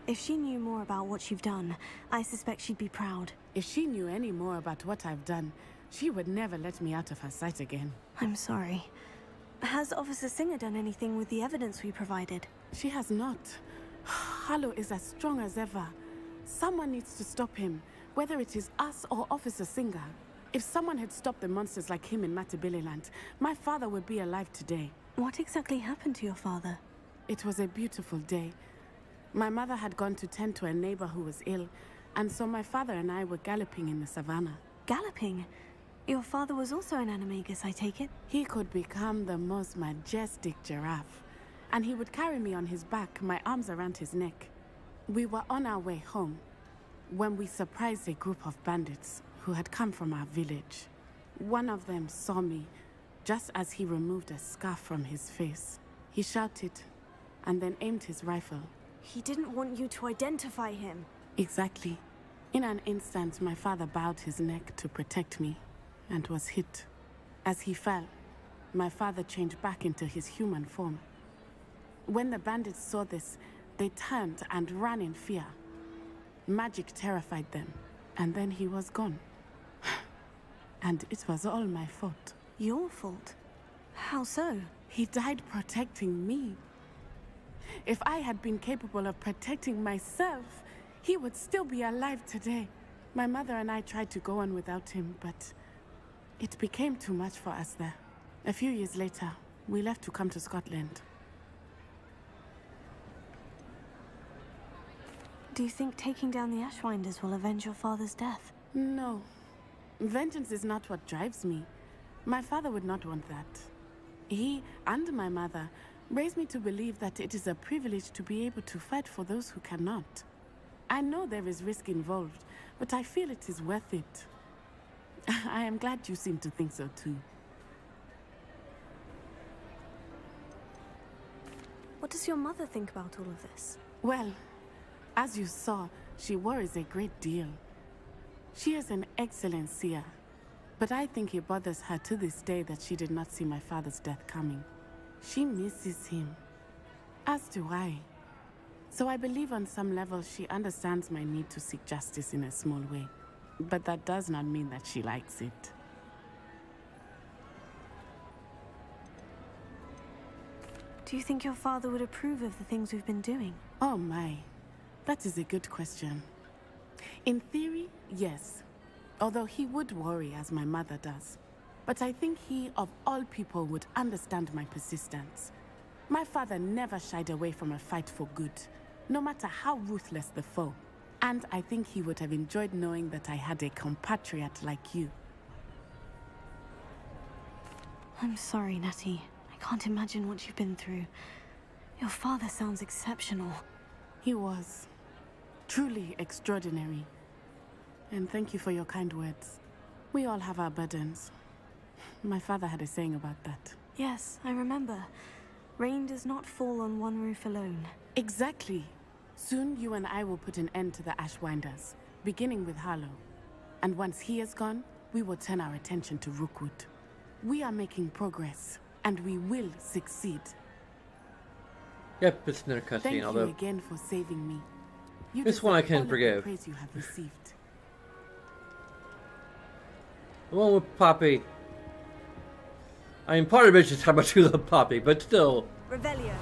Speaker 3: If she knew more about what you've done, I suspect she'd be proud.
Speaker 2: If she knew any more about what I've done, she would never let me out of her sight again.
Speaker 3: I'm sorry. Has Officer Singer done anything with the evidence we provided?
Speaker 2: She has not. Harlow is as strong as ever. Someone needs to stop him, whether it is us or Officer Singer. If someone had stopped the monsters like him in Matabeleland, my father would be alive today.
Speaker 3: What exactly happened to your father?
Speaker 2: It was a beautiful day. My mother had gone to tend to a neighbor who was ill, and so my father and I were galloping in the savannah.
Speaker 3: Galloping? Your father was also an animagus, I take it?
Speaker 2: He could become the most majestic giraffe, and he would carry me on his back, my arms around his neck. We were on our way home when we surprised a group of bandits who had come from our village. One of them saw me just as he removed a scarf from his face. He shouted and then aimed his rifle.
Speaker 3: He didn't want you to identify him.
Speaker 2: Exactly. In an instant, my father bowed his neck to protect me and was hit. As he fell, my father changed back into his human form. When the bandits saw this, they turned and ran in fear. Magic terrified them, and then he was gone. And it was all my fault.
Speaker 3: Your fault? How so?
Speaker 2: He died protecting me. If I had been capable of protecting myself, he would still be alive today. My mother and I tried to go on without him, but it became too much for us there. A few years later, we left to come to Scotland.
Speaker 3: Do you think taking down the Ashwinders will avenge your father's death?
Speaker 2: No. Vengeance is not what drives me. My father would not want that. He and my mother raised me to believe that it is a privilege to be able to fight for those who cannot. I know there is risk involved, but I feel it is worth it. I am glad you seem to think so too.
Speaker 3: What does your mother think about all of this?
Speaker 2: Well, as you saw, she worries a great deal. She is an excellent seer, but I think it bothers her to this day that she did not see my father's death coming. She misses him, as do I. So I believe on some level she understands my need to seek justice in a small way. But that does not mean that she likes it.
Speaker 3: Do you think your father would approve of the things we've been doing?
Speaker 2: Oh my, that is a good question. In theory, yes. Although he would worry as my mother does. But I think he, of all people, would understand my persistence. My father never shied away from a fight for good, no matter how ruthless the foe. And I think he would have enjoyed knowing that I had a compatriot like you.
Speaker 3: I'm sorry, Natty. I can't imagine what you've been through. Your father sounds exceptional.
Speaker 2: He was. Truly extraordinary. And thank you for your kind words. We all have our burdens. My father had a saying about that.
Speaker 3: Yes, I remember. Rain does not fall on one roof alone.
Speaker 2: Exactly. Soon you and I will put an end to the Ashwinders, beginning with Harlow. And once he is gone, we will turn our attention to Rookwood. We are making progress, and we will succeed.
Speaker 1: Yep, it's another cutscene,
Speaker 2: Thank
Speaker 1: although
Speaker 2: you again for saving me. You
Speaker 1: this one I
Speaker 2: deserve
Speaker 1: can
Speaker 2: all of the
Speaker 1: forgive.
Speaker 2: praise you have received.
Speaker 1: The one with Poppy. I mean, part of it's just how much you love Poppy, but still.
Speaker 3: Revelio.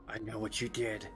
Speaker 1: I know what you did.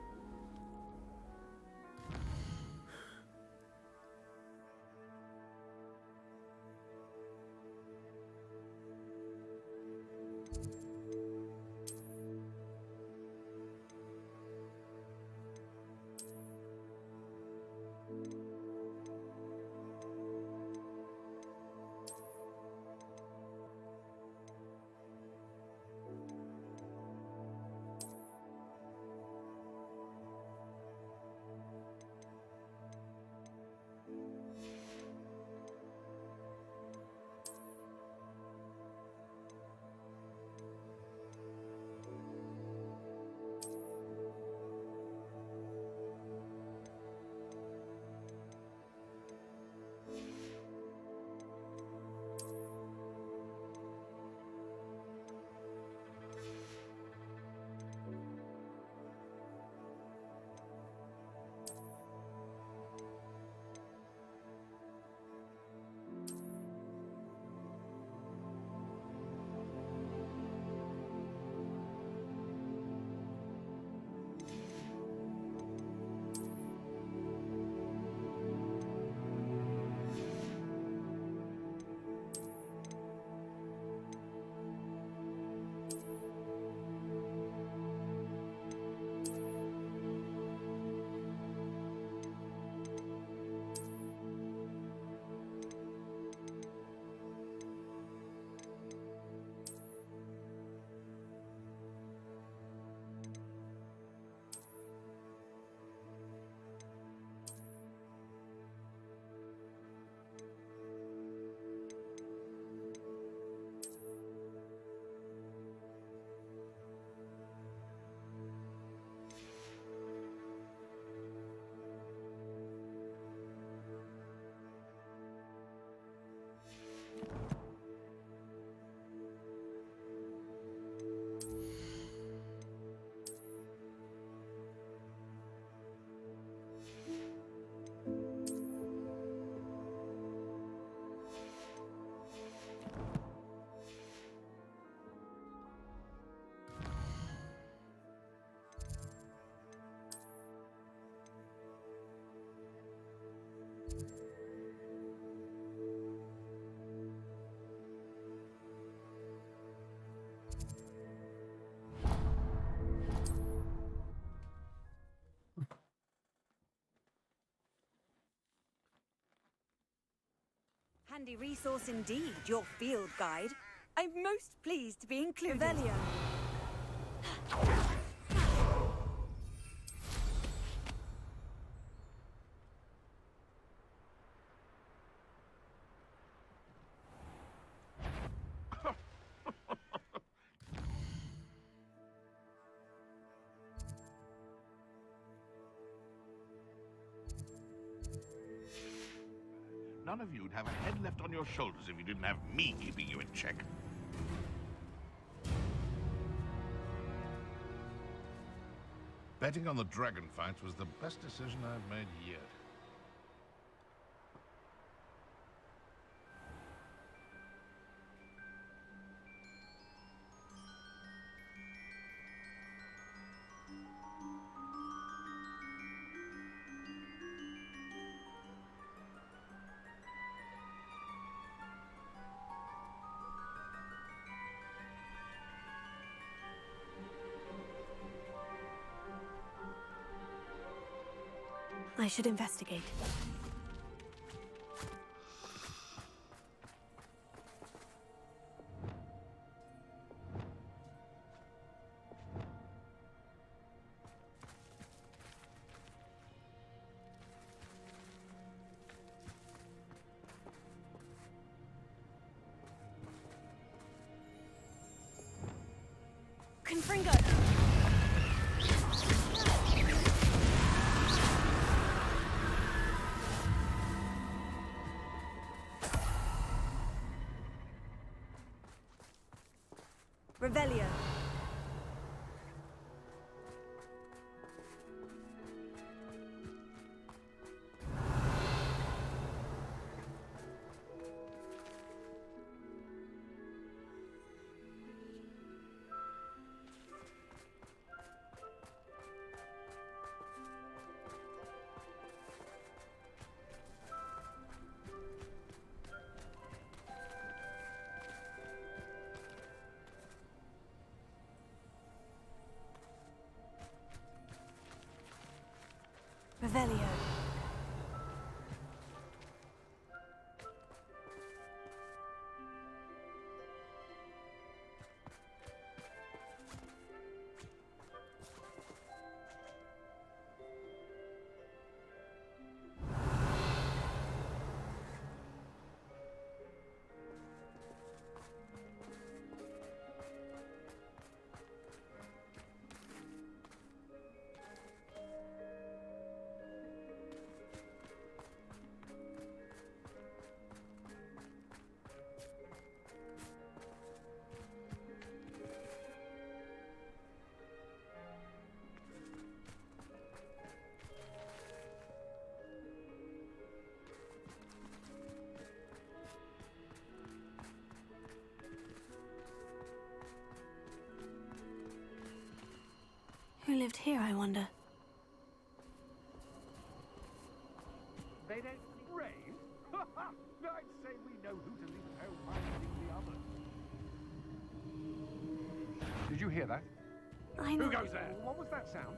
Speaker 13: handy resource indeed, your field guide. I'm most pleased to be included. Revelio.
Speaker 7: None of you'd have a head left on your shoulders if you didn't have me keeping you in check. Betting on the dragon fights was the best decision I've made yet.
Speaker 3: I should investigate.
Speaker 13: Confringo! Revelio. Revelio.
Speaker 3: Who lived here, I wonder?
Speaker 8: They don't rain? I'd say we know who to leave at home minding the others. Did you hear that?
Speaker 3: I know.
Speaker 8: Who goes there? What was that sound?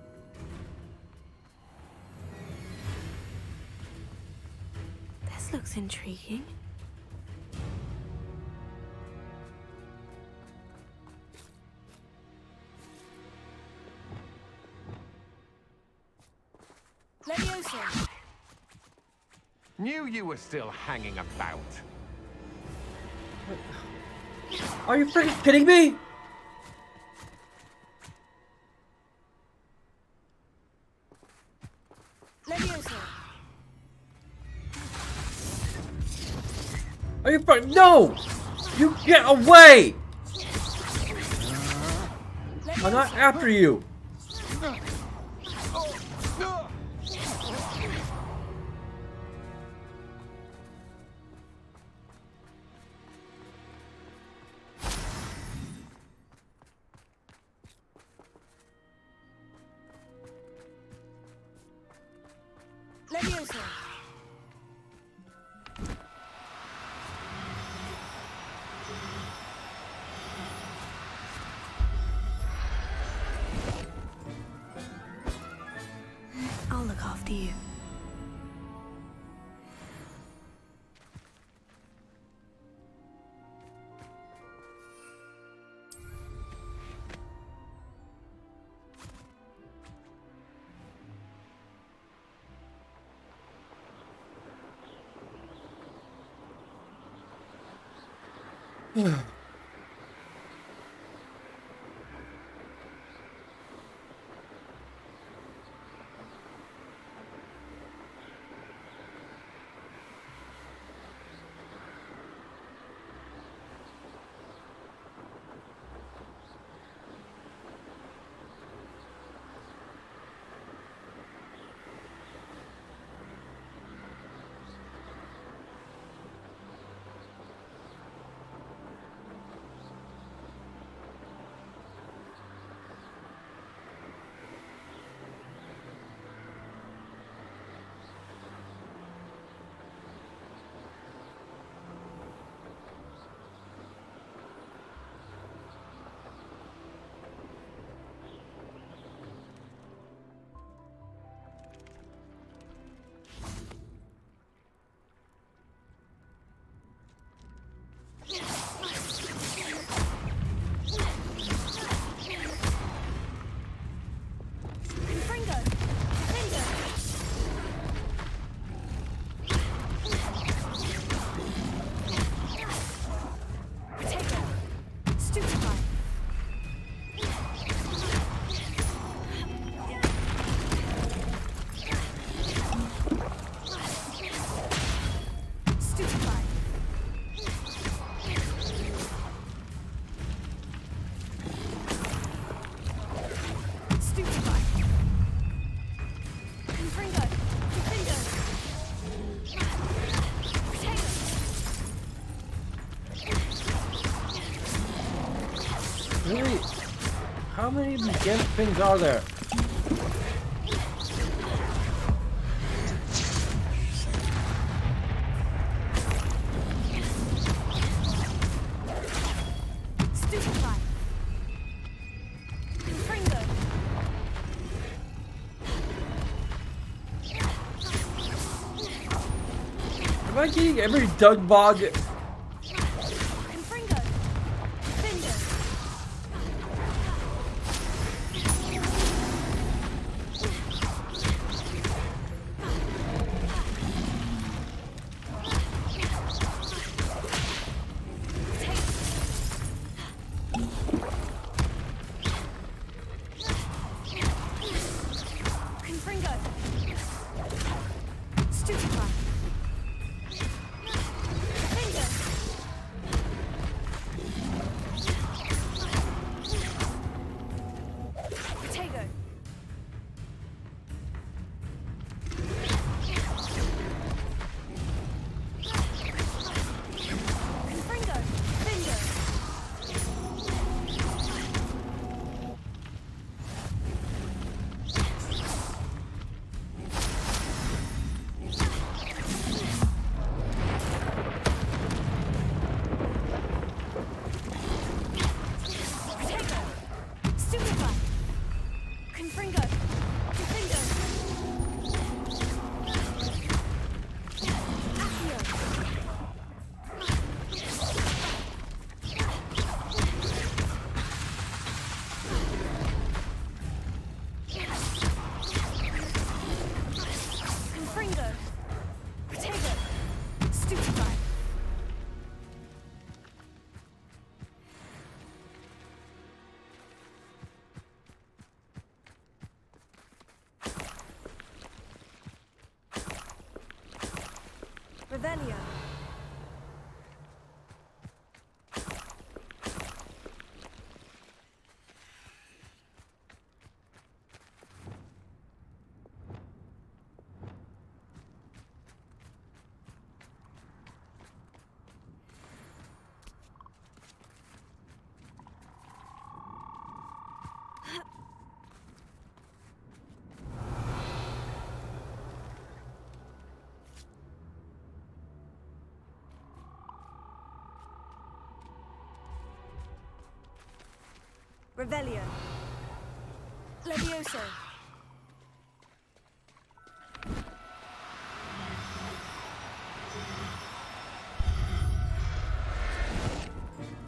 Speaker 3: This looks intriguing.
Speaker 13: Leviosa.
Speaker 6: Knew you were still hanging about.
Speaker 1: Are you freaking kidding me?
Speaker 13: Leviosa.
Speaker 1: Are you freaking— No! You get away! I'm not after you.
Speaker 13: Leviosa.
Speaker 3: I'll look after you.
Speaker 1: Really? How many giant things are there? Am I getting every Doug Bog?
Speaker 3: Revelio. Revelio. Levioso.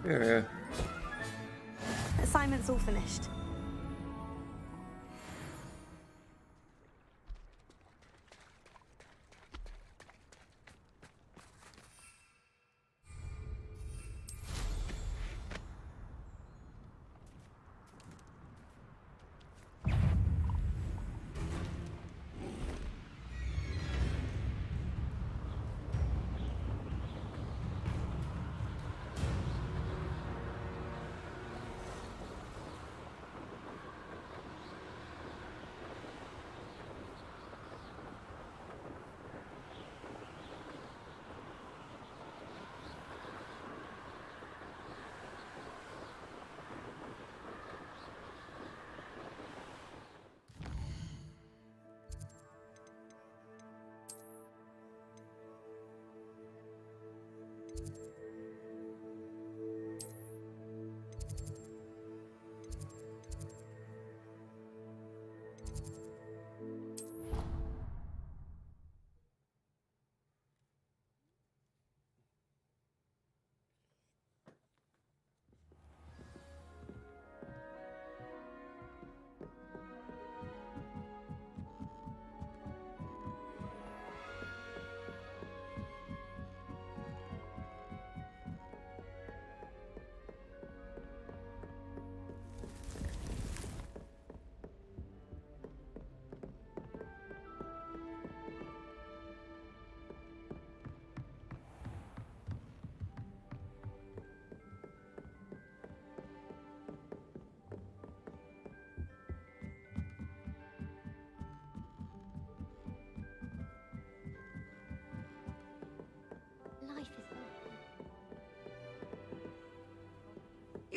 Speaker 1: Yeah.
Speaker 3: Assignment's all finished.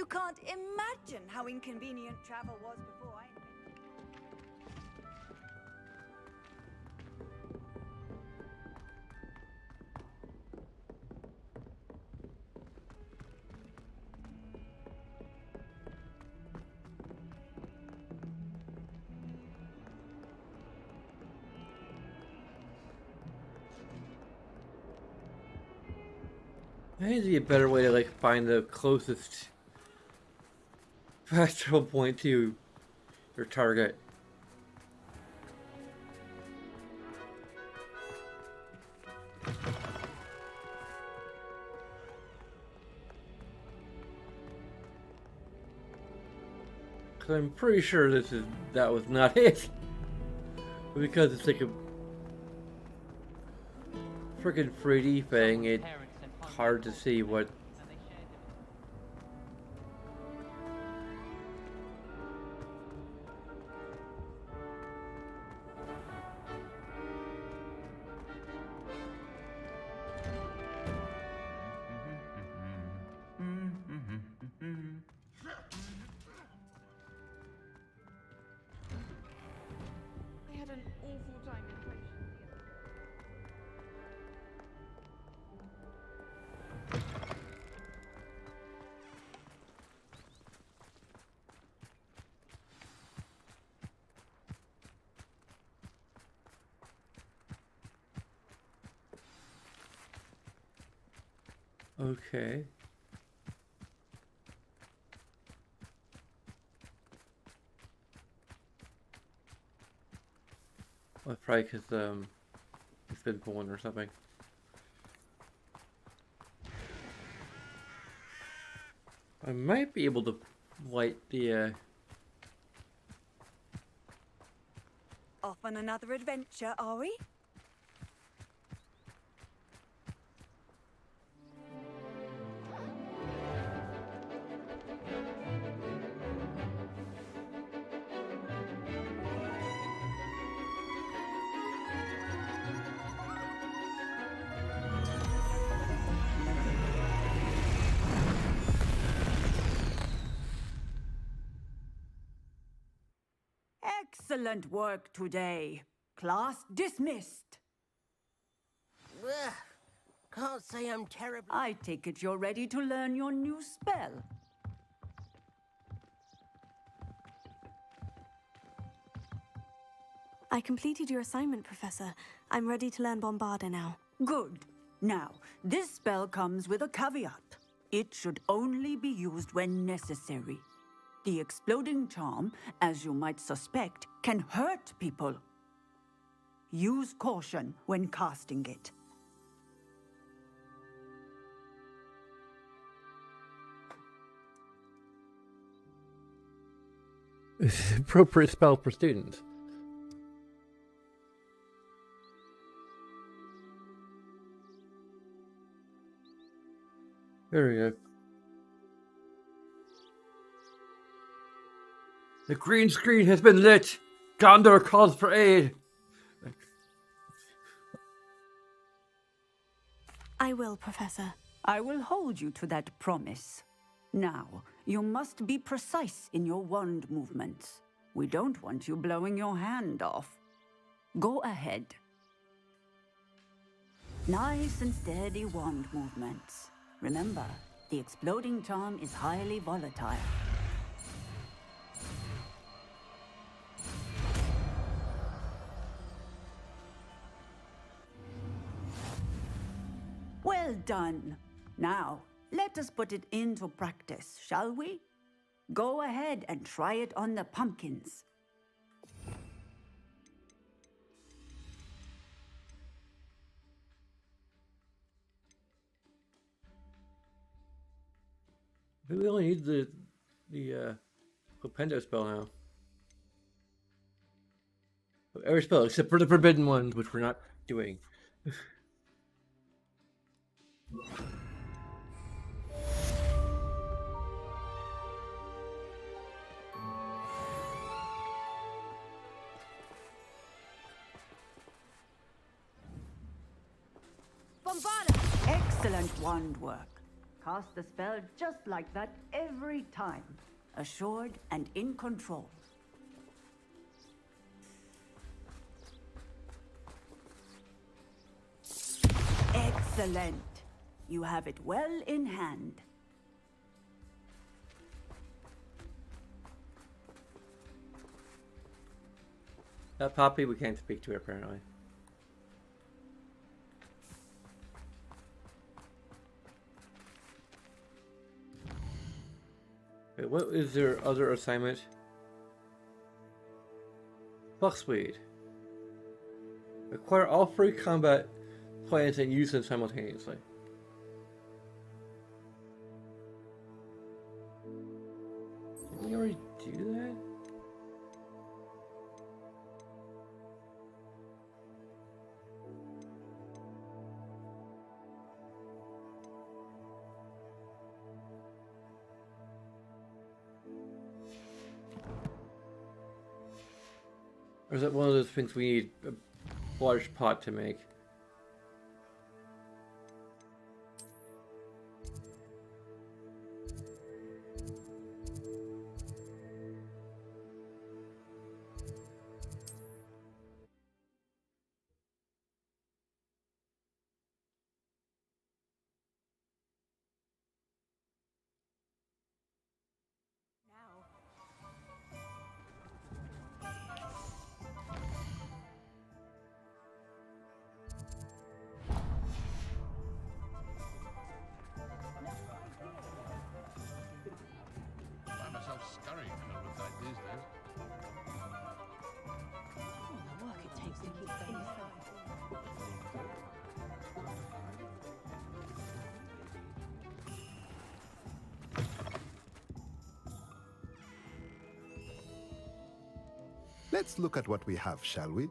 Speaker 13: You can't imagine how inconvenient travel was before I...
Speaker 1: There needs to be a better way to like find the closest fast point to your target. Cause I'm pretty sure that was not it. Because it's like a freaking 3D thing, it's hard to see what.
Speaker 18: I had an awful time in potion
Speaker 1: Okay. Well, probably because it's been pulling or something. I might be able to light the
Speaker 13: Off on another adventure, are we? Excellent work today. Class dismissed.
Speaker 15: Ugh, can't say I'm terribly...
Speaker 13: I take it you're ready to learn your new spell.
Speaker 3: I completed your assignment, Professor. I'm ready to learn Bombarda now.
Speaker 13: Good. Now, this spell comes with a caveat. It should only be used when necessary. The exploding charm, as you might suspect, can hurt people. Use caution when casting it.
Speaker 1: appropriate spell for students. There we go. The green screen has been lit. Gondor calls for aid.
Speaker 3: I will, Professor.
Speaker 13: I will hold you to that promise. Now, you must be precise in your wand movements. We don't want you blowing your hand off. Go ahead. Nice and steady wand movements. Remember, the exploding charm is highly volatile. Well done. Now, let us put it into practice, shall we? Go ahead and try it on the pumpkins.
Speaker 1: We only need the Copendo spell now. Every spell except for the forbidden ones, which we're not doing.
Speaker 13: Bombarda! Excellent wand work. cast the spell just like that every time. Assured and in control. Excellent. You have it well in hand.
Speaker 1: That Poppy we can't speak to apparently. Wait, what is their other assignment? Bucksweed. Acquire all free combat plans and use them simultaneously. Didn't we already do that? Or is that one of those things we need a large pot to make?
Speaker 10: Let's look at what we have, shall we?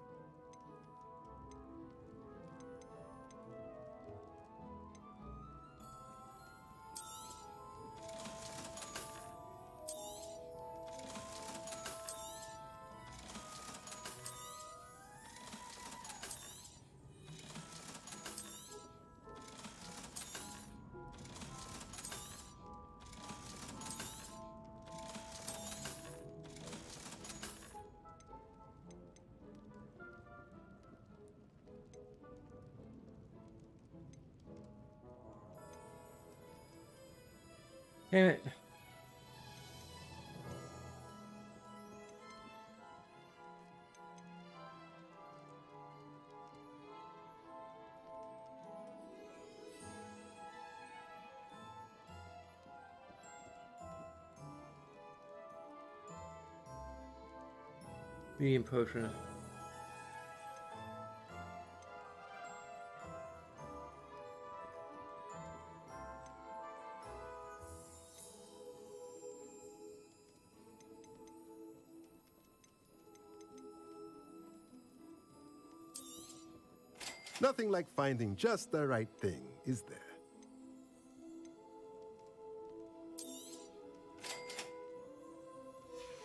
Speaker 1: Damn it. Medium potion.
Speaker 10: Nothing like finding just the right thing, is there?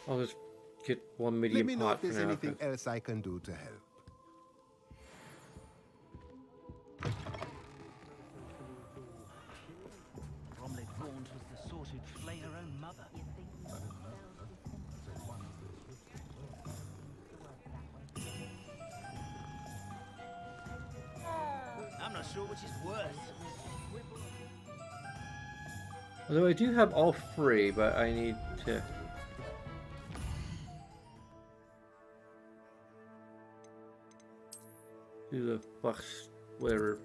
Speaker 1: I'll just get one
Speaker 10: Let
Speaker 1: medium
Speaker 10: me know
Speaker 1: pot
Speaker 10: if there's
Speaker 1: for now.
Speaker 10: anything else I can do to help.
Speaker 9: Bromley Gaunt was the sort who'd flay her own mother. I'm not sure which is worse.
Speaker 1: Although I do have all three, but I need to... do the bucks, whatever.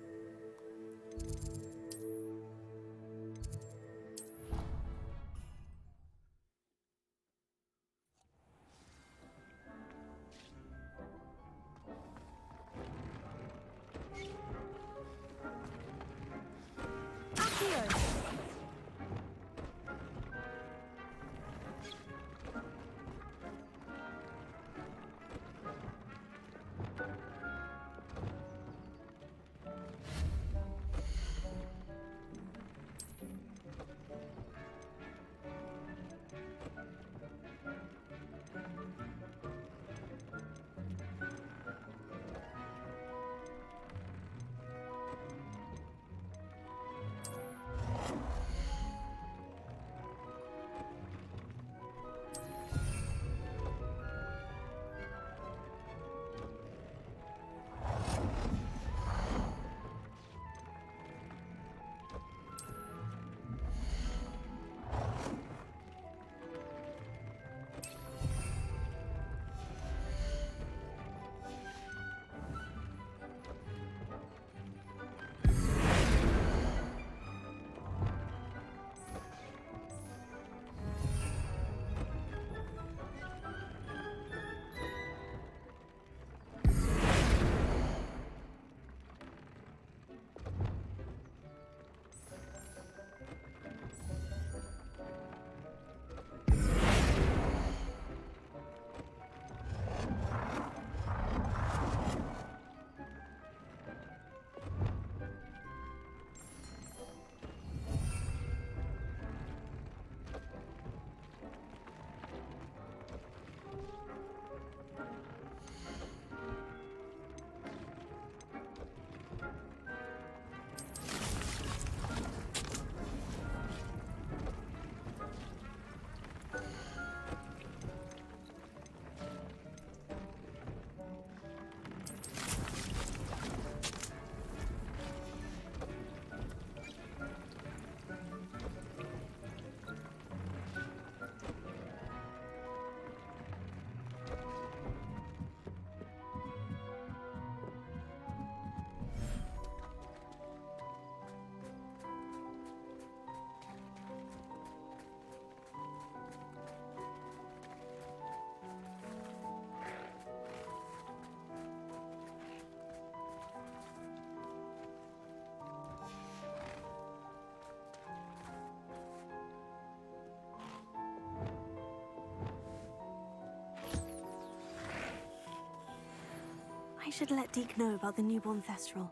Speaker 3: should let Deke know about the newborn Thestral.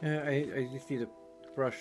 Speaker 1: Yeah, I just need a brush.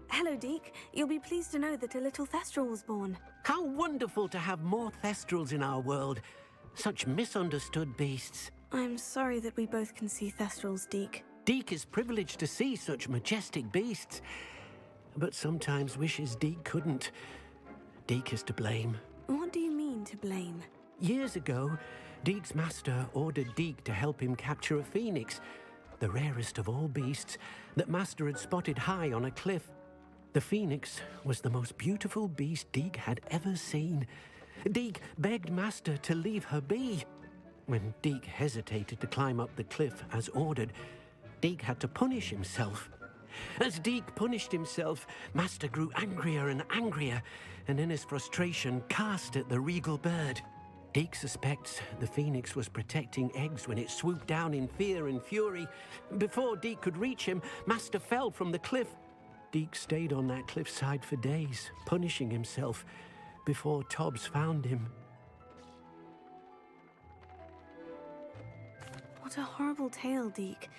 Speaker 3: Hello, Deke. You'll be pleased to know that a little Thestral was born.
Speaker 6: How wonderful to have more Thestrals in our world. Such misunderstood beasts.
Speaker 3: I'm sorry that we both can see Thestrals, Deke.
Speaker 6: Deke is privileged to see such majestic beasts, but sometimes wishes Deke couldn't. Deke is to blame.
Speaker 3: What do you mean, to blame?
Speaker 6: Years ago, Deke's master ordered Deke to help him capture a phoenix, the rarest of all beasts that master had spotted high on a cliff. The phoenix was the most beautiful beast Deke had ever seen. Deke begged master to leave her be. When Deke hesitated to climb up the cliff as ordered, Deke had to punish himself. As Deke punished himself, master grew angrier and angrier, and in his frustration cast at the regal bird. Deke suspects the phoenix was protecting eggs when it swooped down in fear and fury. Before Deke could reach him, master fell from the cliff. Deke stayed on that cliffside for days, punishing himself, before Tobbs found him.
Speaker 3: What a horrible tale, Deke.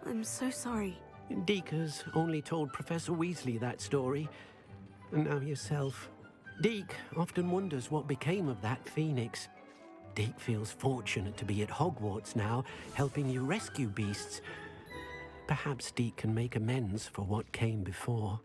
Speaker 3: I'm so sorry.
Speaker 6: Deke has only told Professor Weasley that story, and now yourself. Deke often wonders what became of that phoenix. Deke feels fortunate to be at Hogwarts now, helping you rescue beasts. Perhaps Deke can make amends for what came before.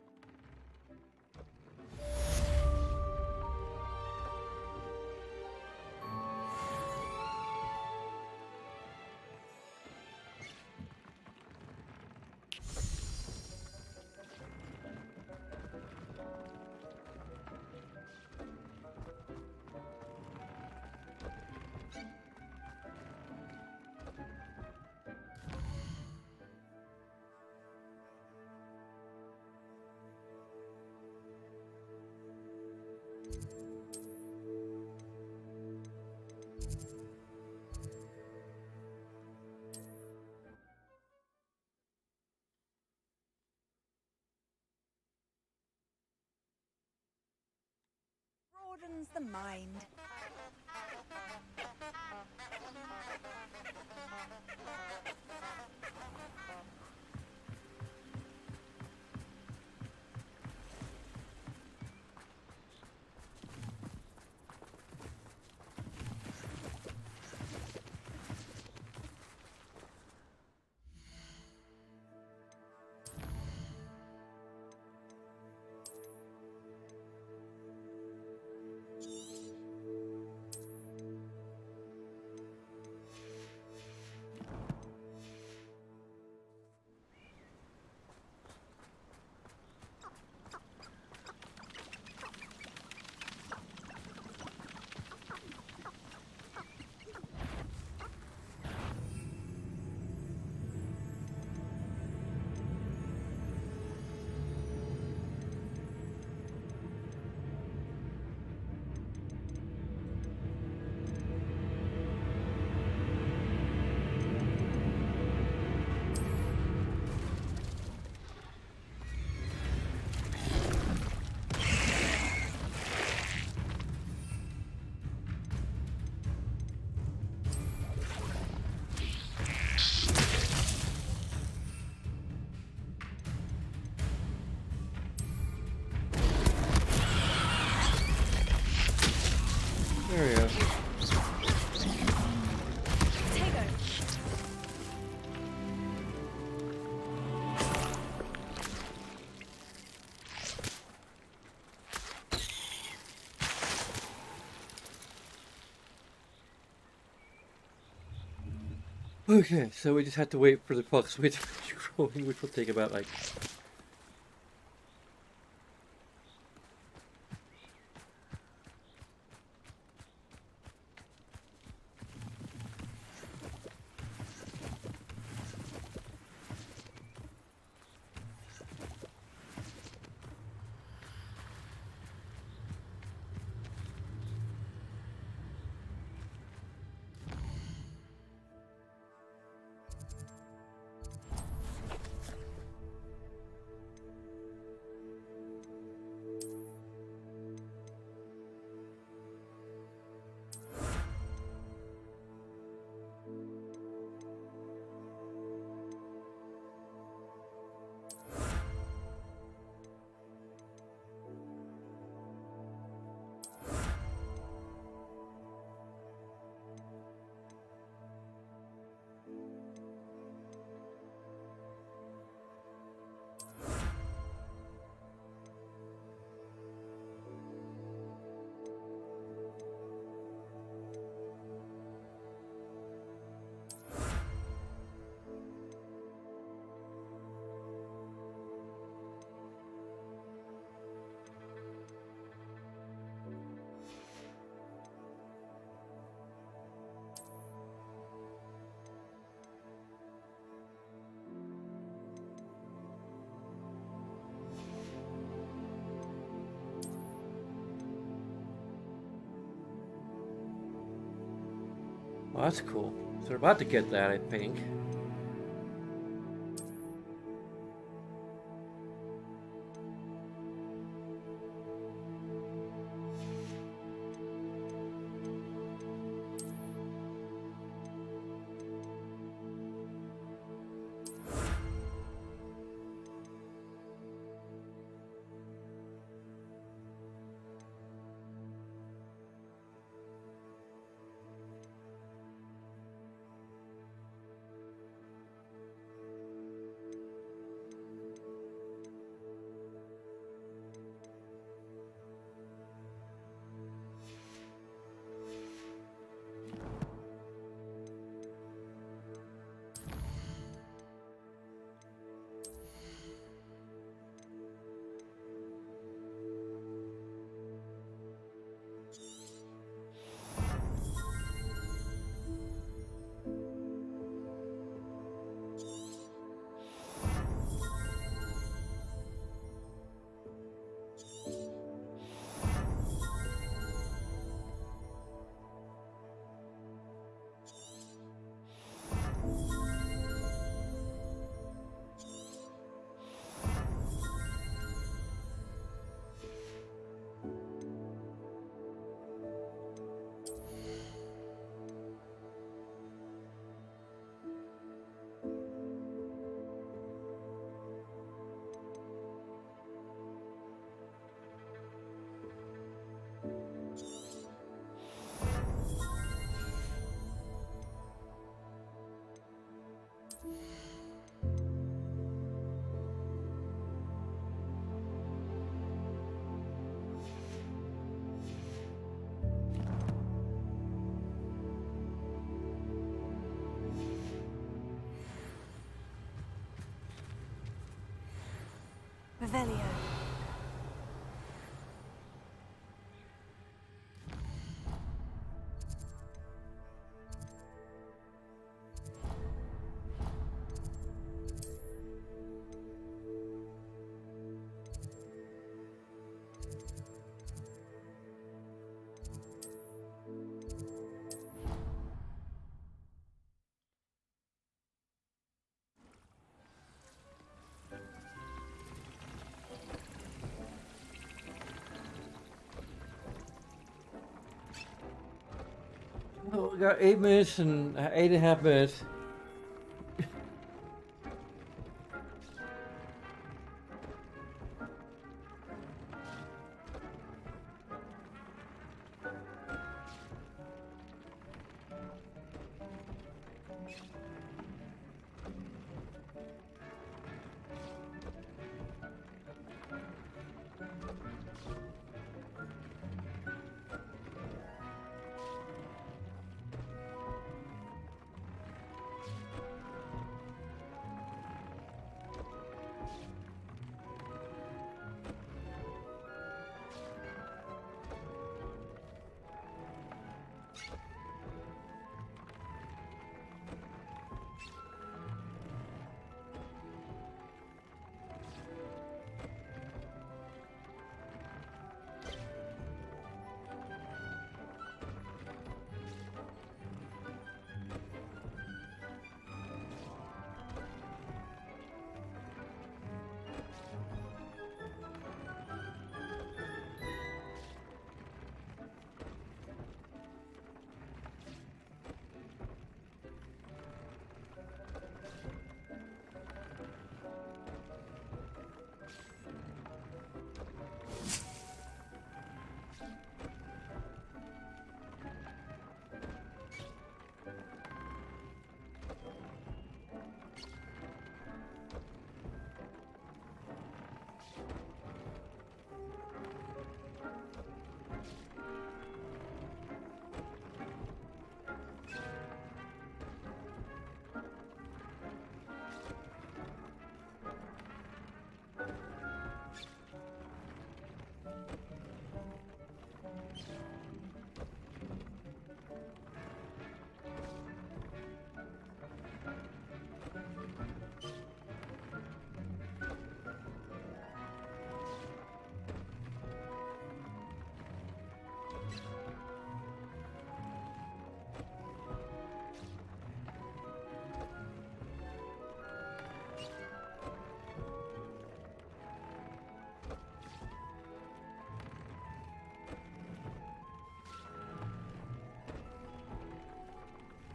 Speaker 13: Broadens the mind.
Speaker 1: Okay, so we just have to wait for the pucks to finish growing, which will take about like... Well, that's cool. So we're about to get that, I think.
Speaker 3: Revelio.
Speaker 1: Oh, we got 8 minutes and 8.5 minutes.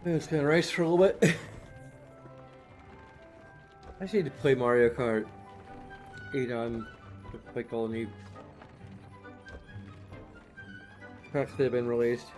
Speaker 1: I'm just gonna race for a little bit. I just need to play Mario Kart 8 on like all new packs that have been released.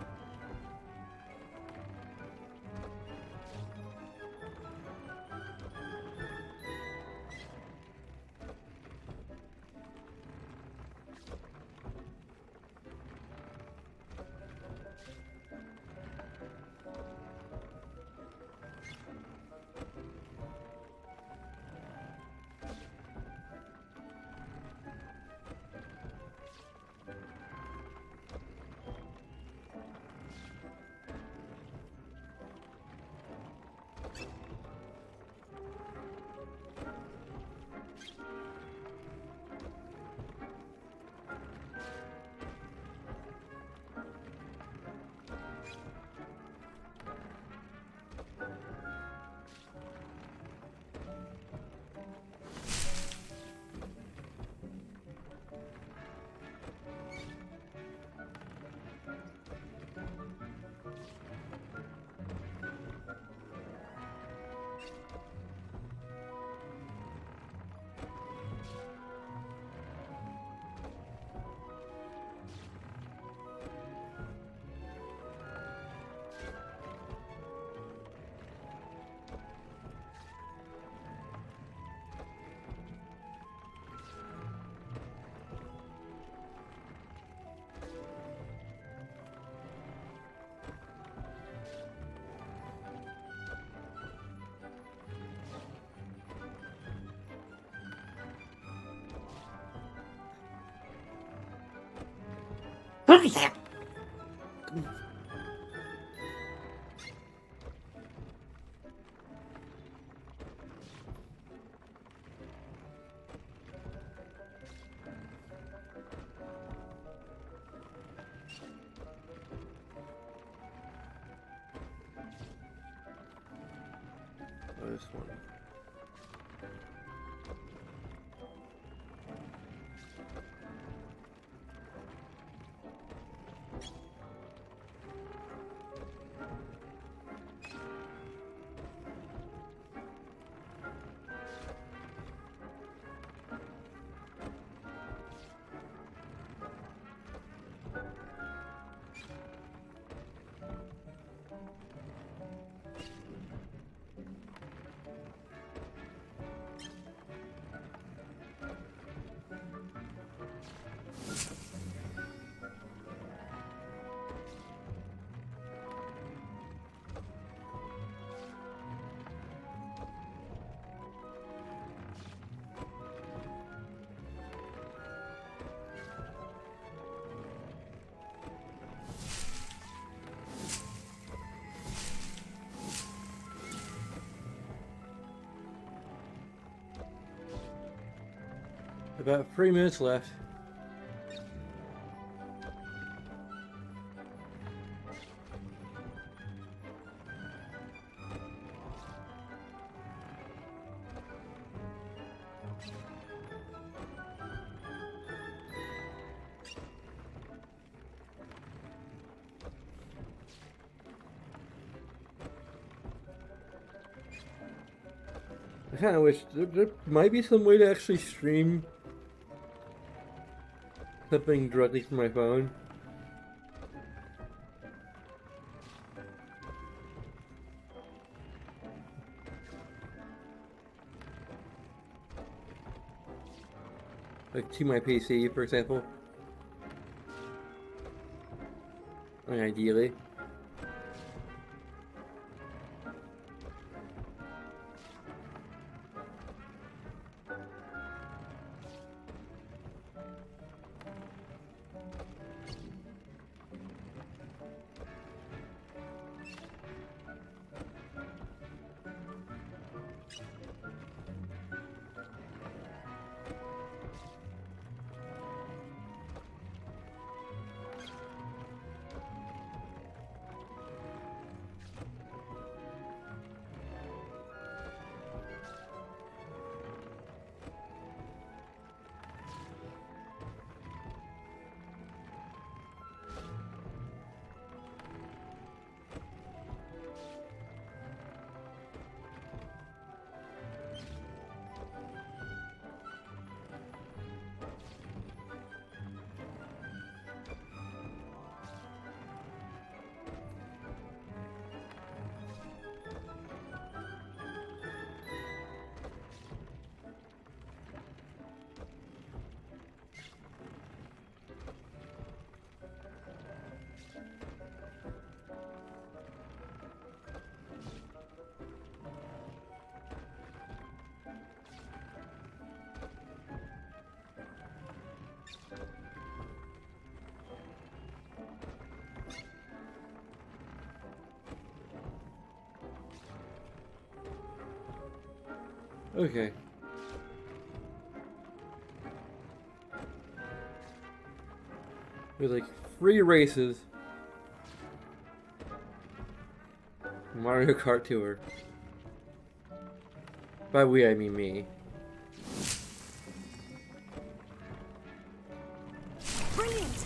Speaker 19: Oh yeah.
Speaker 1: This one. About 3 minutes left. I kind of wish there might be some way to actually stream something directly from my phone. Like to my PC, for example. I mean, ideally. Okay. There's like 3 races. Mario Kart Tour. By we, I mean me.
Speaker 3: Brilliant!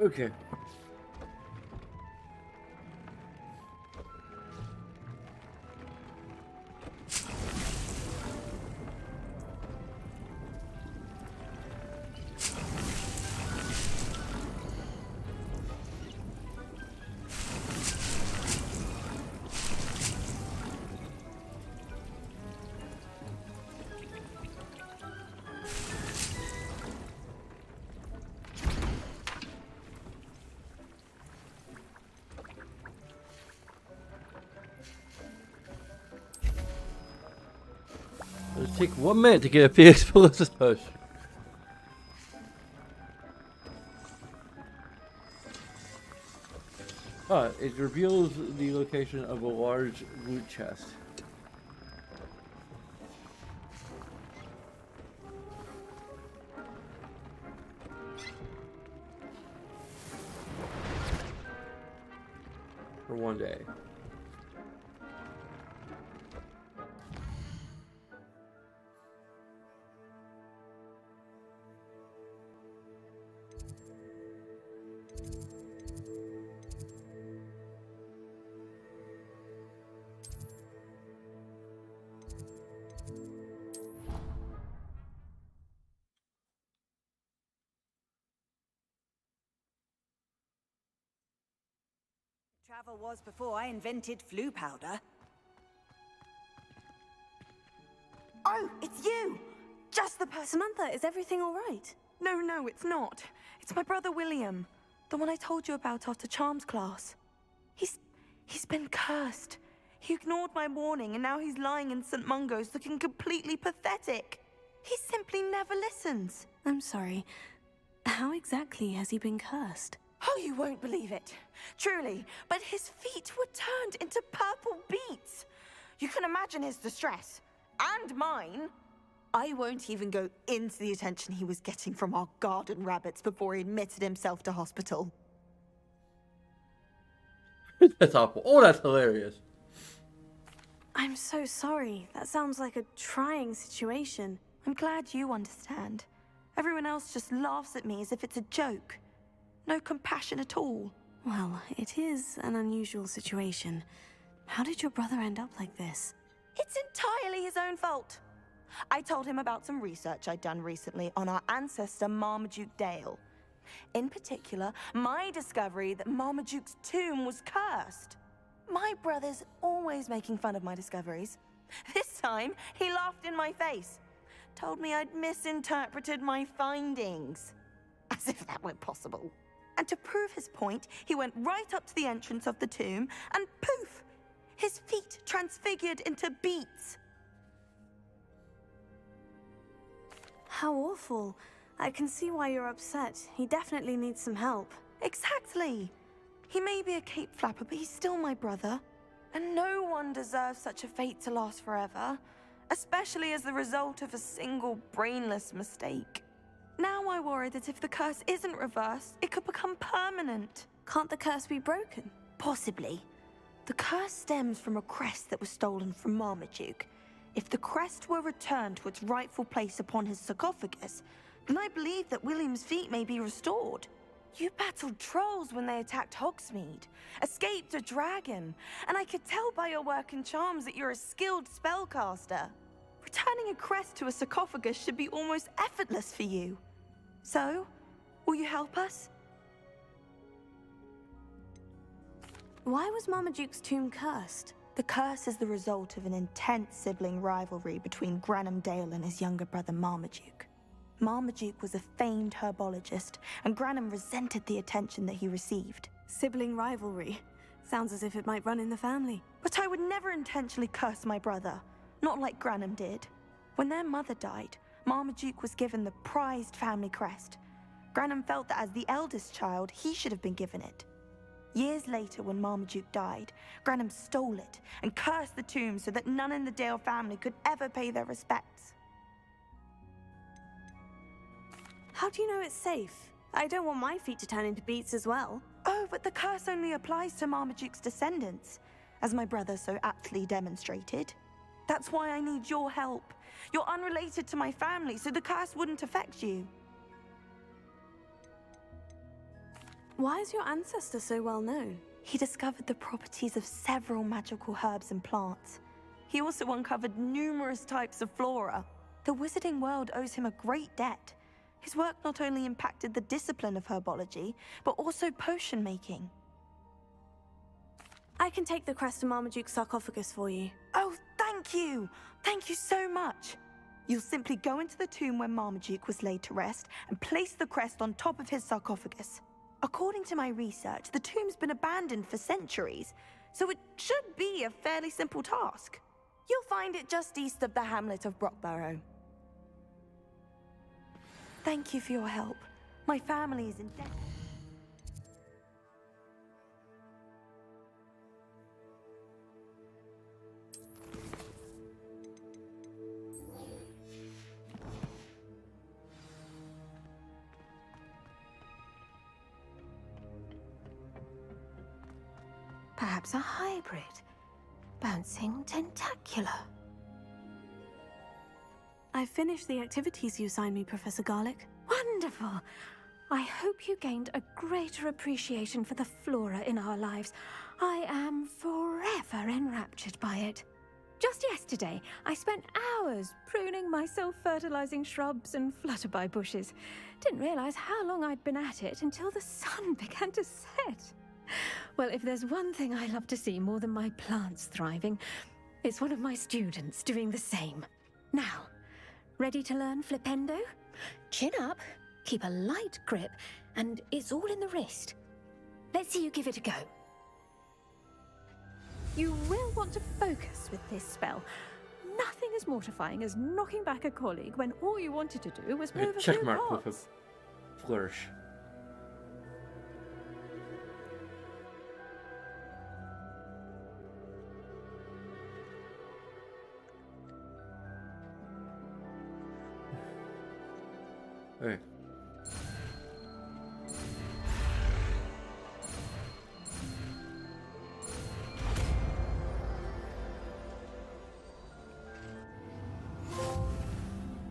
Speaker 1: Okay. It'll take 1 minute to get a PS Plus push. It reveals the location of a large loot chest. For 1 day.
Speaker 13: Travel was before I invented flu powder. Oh, it's you! Just the person.
Speaker 3: Samantha, is everything all right?
Speaker 18: No, it's not. It's my brother William. The one I told you about after Charms class. He's been cursed. He ignored my warning and now he's lying in St. Mungo's looking completely pathetic. He simply never listens.
Speaker 3: I'm sorry. How exactly has he been cursed?
Speaker 18: Oh, you won't believe it. Truly, but his feet were turned into purple beets. You can imagine his distress. And mine. I won't even go into the attention he was getting from our garden rabbits before he admitted himself to hospital.
Speaker 1: That's awful. Oh, that's hilarious.
Speaker 3: I'm so sorry. That sounds like a trying situation.
Speaker 18: I'm glad you understand. Everyone else just laughs at me as if it's a joke. No compassion at all.
Speaker 3: Well, it is an unusual situation. How did your brother end up like this?
Speaker 18: It's entirely his own fault. I told him about some research I'd done recently on our ancestor Marmaduke Dale. In particular, my discovery that Marmaduke's tomb was cursed. My brother's always making fun of my discoveries. This time, he laughed in my face. Told me I'd misinterpreted my findings. As if that were possible. And to prove his point, he went right up to the entrance of the tomb and poof! His feet transfigured into beets.
Speaker 3: How awful. I can see why you're upset. He definitely needs some help.
Speaker 18: Exactly. He may be a cape flapper, but he's still my brother. And no one deserves such a fate to last forever, especially as the result of a single brainless mistake. Now I worry that if the curse isn't reversed, it could become permanent.
Speaker 3: Can't the curse be broken?
Speaker 18: Possibly. The curse stems from a crest that was stolen from Marmaduke. If the crest were returned to its rightful place upon his sarcophagus, then I believe that William's feet may be restored. You battled trolls when they attacked Hogsmeade, escaped a dragon, and I could tell by your work and charms that you're a skilled spellcaster. Returning a crest to a sarcophagus should be almost effortless for you. So, will you help us?
Speaker 3: Why was Marmaduke's tomb cursed?
Speaker 18: The curse is the result of an intense sibling rivalry between Granham Dale and his younger brother Marmaduke. Marmaduke was a famed herbologist, and Granham resented the attention that he received.
Speaker 3: Sibling rivalry. Sounds as if it might run in the family.
Speaker 18: But I would never intentionally curse my brother. Not like Granham did. When their mother died, Marmaduke was given the prized family crest. Granham felt that as the eldest child, he should have been given it. Years later, when Marmaduke died, Granham stole it and cursed the tomb so that none in the Dale family could ever pay their respects.
Speaker 3: How do you know it's safe? I don't want my feet to turn into beets as well.
Speaker 18: Oh, but the curse only applies to Marmaduke's descendants, as my brother so aptly demonstrated. That's why I need your help. You're unrelated to my family, so the curse wouldn't affect you.
Speaker 3: Why is your ancestor so well known?
Speaker 18: He discovered the properties of several magical herbs and plants. He also uncovered numerous types of flora. The wizarding world owes him a great debt. His work not only impacted the discipline of herbology, but also potion making.
Speaker 3: I can take the crest to Marmaduke's sarcophagus for you.
Speaker 18: Oh, thank you! Thank you so much! You'll simply go into the tomb where Marmaduke was laid to rest and place the crest on top of his sarcophagus. According to my research, the tomb's been abandoned for centuries, so it should be a fairly simple task. You'll find it just east of the hamlet of Brockborough. Thank you for your help. My family is in debt.
Speaker 5: Perhaps a hybrid. Bouncing tentacular.
Speaker 3: I finished the activities you assigned me, Professor Garlick.
Speaker 20: Wonderful! I hope you gained a greater appreciation for the flora in our lives. I am forever enraptured by it. Just yesterday, I spent hours pruning my self-fertilizing shrubs and flutterby bushes. Didn't realize how long I'd been at it until the sun began to set. Well, if there's one thing I love to see more than my plants thriving, it's one of my students doing the same. Now, ready to learn Flipendo? Chin up, keep a light grip, and it's all in the wrist. Let's see you give it a go. You will want to focus with this spell. Nothing as mortifying as knocking back a colleague when all you wanted to do was move a few
Speaker 1: Check mark
Speaker 20: pots.
Speaker 1: with a flourish. Okay.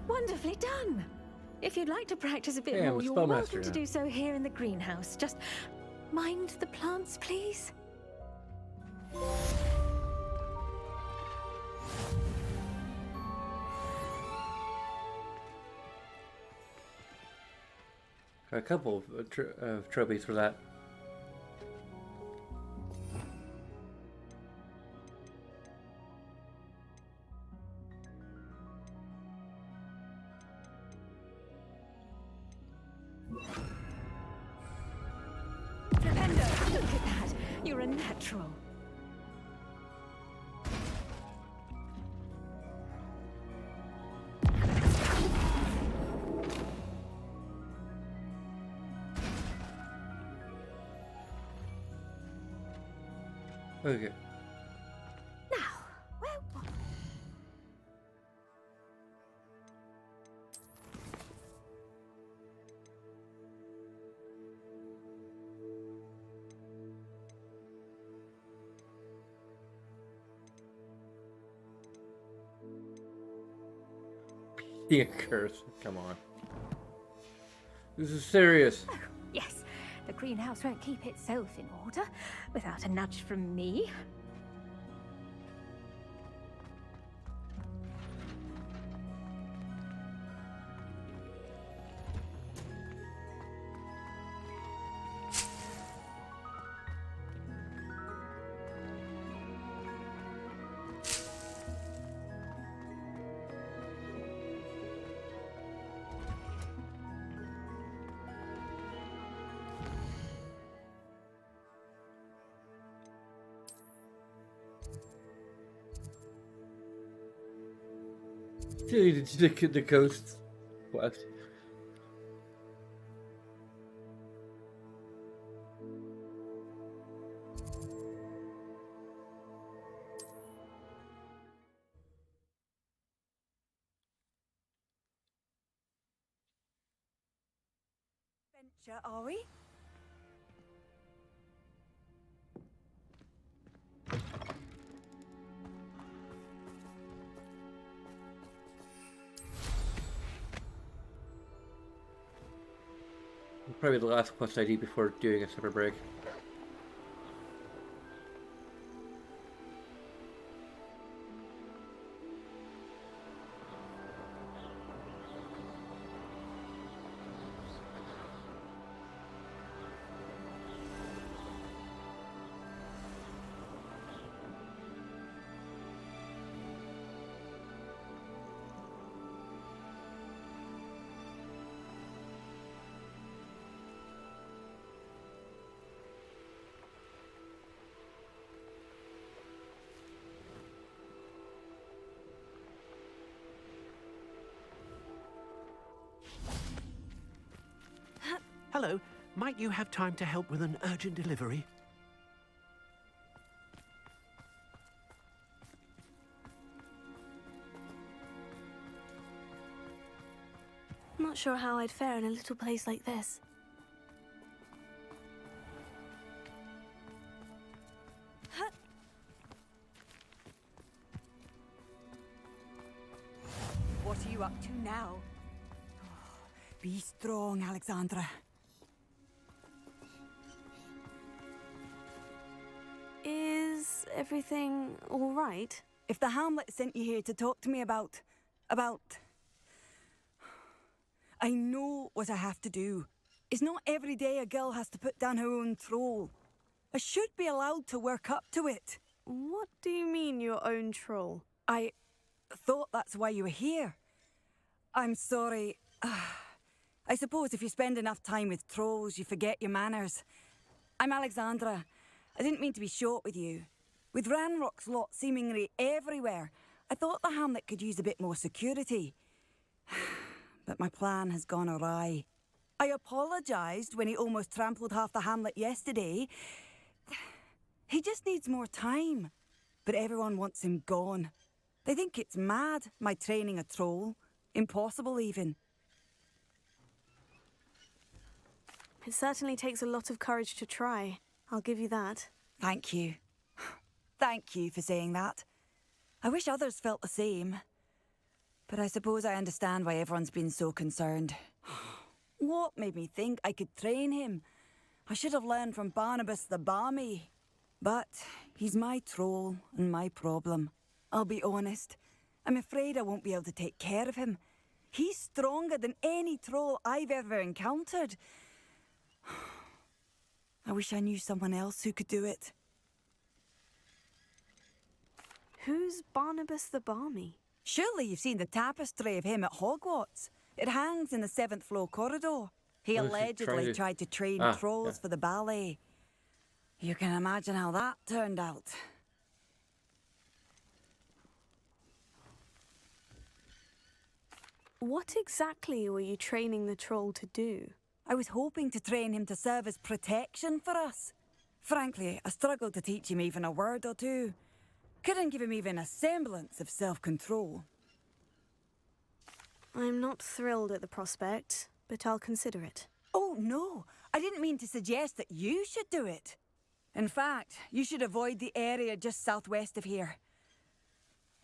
Speaker 20: Wonderfully done! If you'd like to practice a bit
Speaker 1: Hey, I'm
Speaker 20: more,
Speaker 1: a
Speaker 20: you're
Speaker 1: spellmaster
Speaker 20: welcome to
Speaker 1: now.
Speaker 20: do so here in the greenhouse. Just mind the plants, please.
Speaker 1: A couple of trophies for that.
Speaker 20: Flipendo, look at that! You're a natural.
Speaker 1: Okay.
Speaker 20: Now, where was...
Speaker 1: Being a curse. Come on. This is serious.
Speaker 20: Oh, yes. The greenhouse won't keep itself in order without a nudge from me.
Speaker 1: The coast quest.
Speaker 13: Venture, are we?
Speaker 1: Probably the last quest I do before doing a summer break.
Speaker 6: Hello, might you have time to help with an urgent delivery?
Speaker 3: Not sure how I'd fare in a little place like this.
Speaker 13: What are you up to now? Be strong, Alexandra.
Speaker 3: Is everything all right?
Speaker 13: If the Hamlet sent you here to talk to me about... I know what I have to do. It's not every day a girl has to put down her own troll. I should be allowed to work up to it.
Speaker 3: What do you mean, your own troll?
Speaker 13: I thought that's why you were here. I'm sorry. I suppose if you spend enough time with trolls, you forget your manners. I'm Alexandra. I didn't mean to be short with you. With Ranrock's lot seemingly everywhere, I thought the Hamlet could use a bit more security. But my plan has gone awry. I apologised when he almost trampled half the Hamlet yesterday. He just needs more time. But everyone wants him gone. They think it's mad, my training a troll. Impossible, even.
Speaker 3: It certainly takes a lot of courage to try. I'll give you that.
Speaker 13: Thank you. Thank you for saying that. I wish others felt the same. But I suppose I understand why everyone's been so concerned. What made me think I could train him? I should have learned from Barnabas the Barmy. But he's my troll and my problem. I'll be honest. I'm afraid I won't be able to take care of him. He's stronger than any troll I've ever encountered. I wish I knew someone else who could do it.
Speaker 3: Who's Barnabas the Barmy?
Speaker 13: Surely you've seen the tapestry of him at Hogwarts. It hangs in the 7th floor corridor. He allegedly tried to train trolls for the ballet. You can imagine how that turned out.
Speaker 3: What exactly were you training the troll to do?
Speaker 13: I was hoping to train him to serve as protection for us. Frankly, I struggled to teach him even a word or two. Couldn't give him even a semblance of self-control.
Speaker 3: I'm not thrilled at the prospect, but I'll consider it.
Speaker 13: Oh, no. I didn't mean to suggest that you should do it. In fact, you should avoid the area just southwest of here.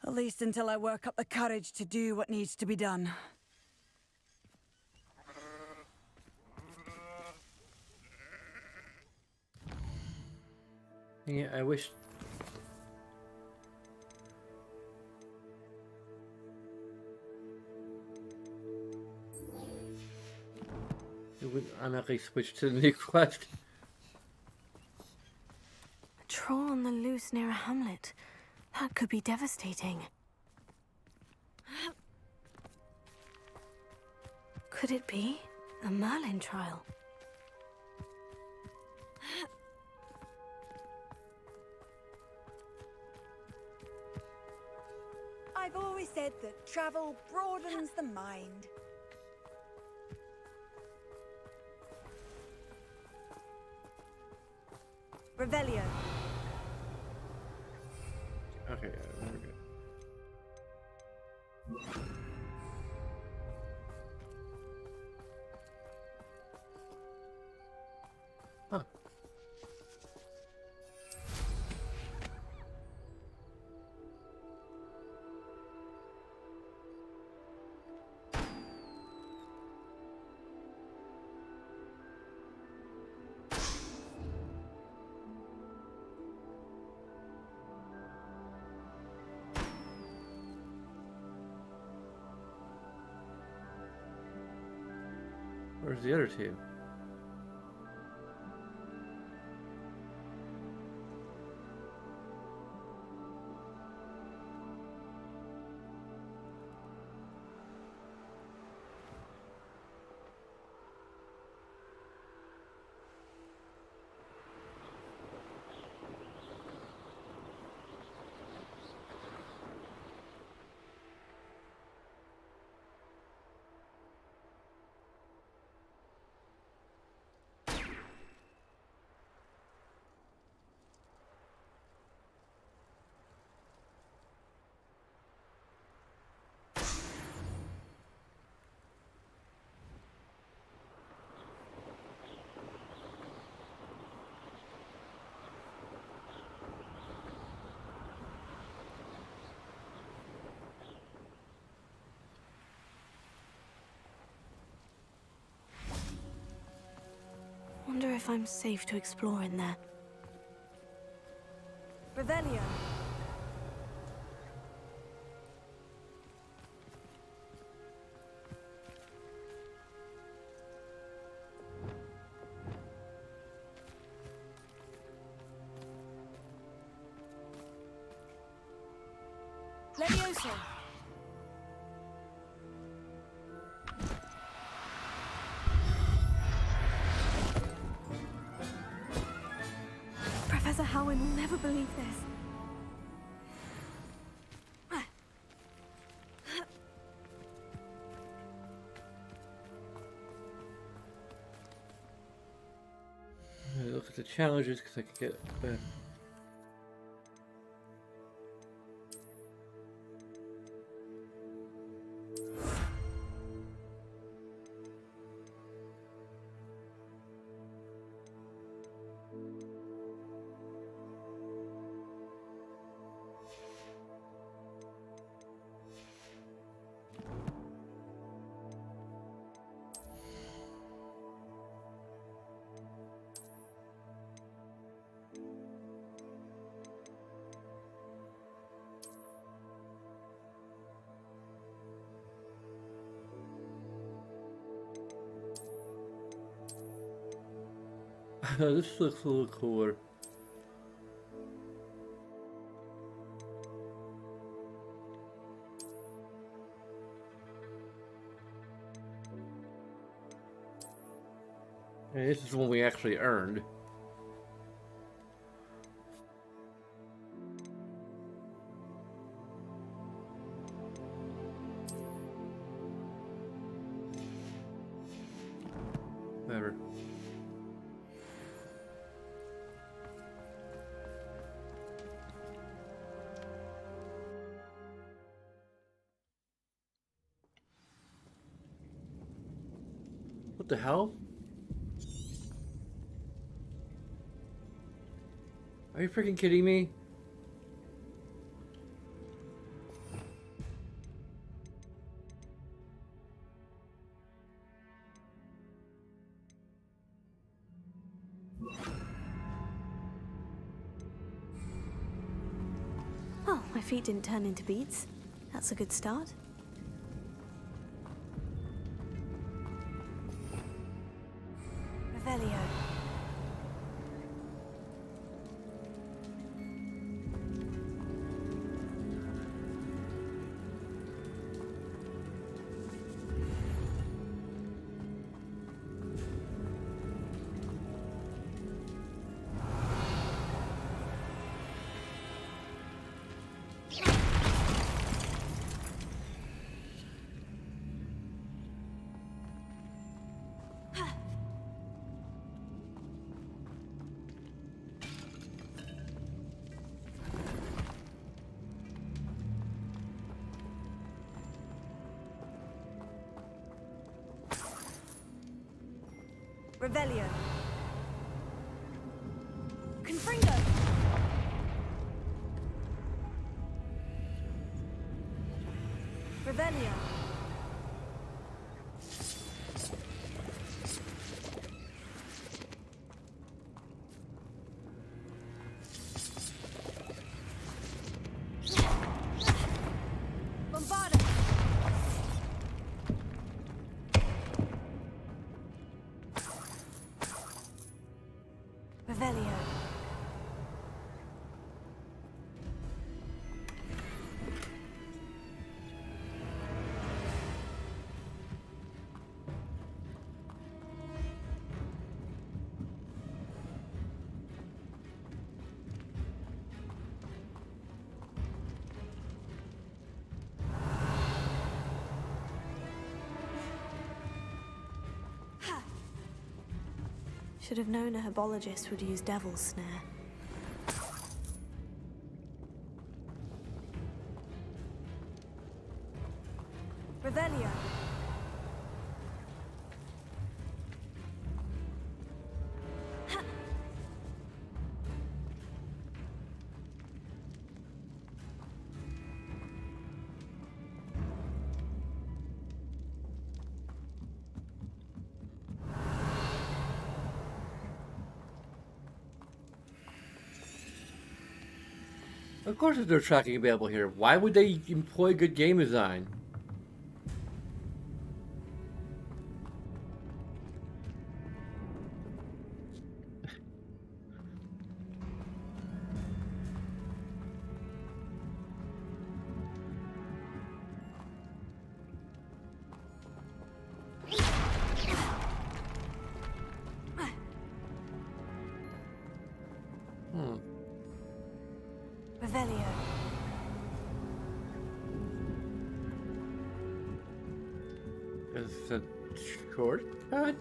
Speaker 13: At least until I work up the courage to do what needs to be done.
Speaker 1: Yeah, I wish... it would automatically switch to the new quest.
Speaker 3: A troll on the loose near a hamlet. That could be devastating. Could it be a Merlin trial?
Speaker 21: I've always said that travel broadens the mind. Revelio.
Speaker 1: Okay, there we go. Huh. Where's the other two?
Speaker 3: Wonder if I'm safe to explore in there.
Speaker 21: Revelio. Levioso.
Speaker 3: Professor Howin will never believe this.
Speaker 1: Look at the challenges because I can get. This looks a little cooler. And this is one we actually earned. Whatever. What the hell? Are you freaking kidding me?
Speaker 3: Oh, my feet didn't turn into beads. That's a good start.
Speaker 21: Revelio.
Speaker 3: Revelio. Confringo. Revelio. Bombarda. Revelio. Should have known a herbologist would use Devil's Snare. Revelio.
Speaker 1: Of course there's no tracking available here. Why would they employ good game design?
Speaker 3: Revelio.
Speaker 1: Is it a shortcut?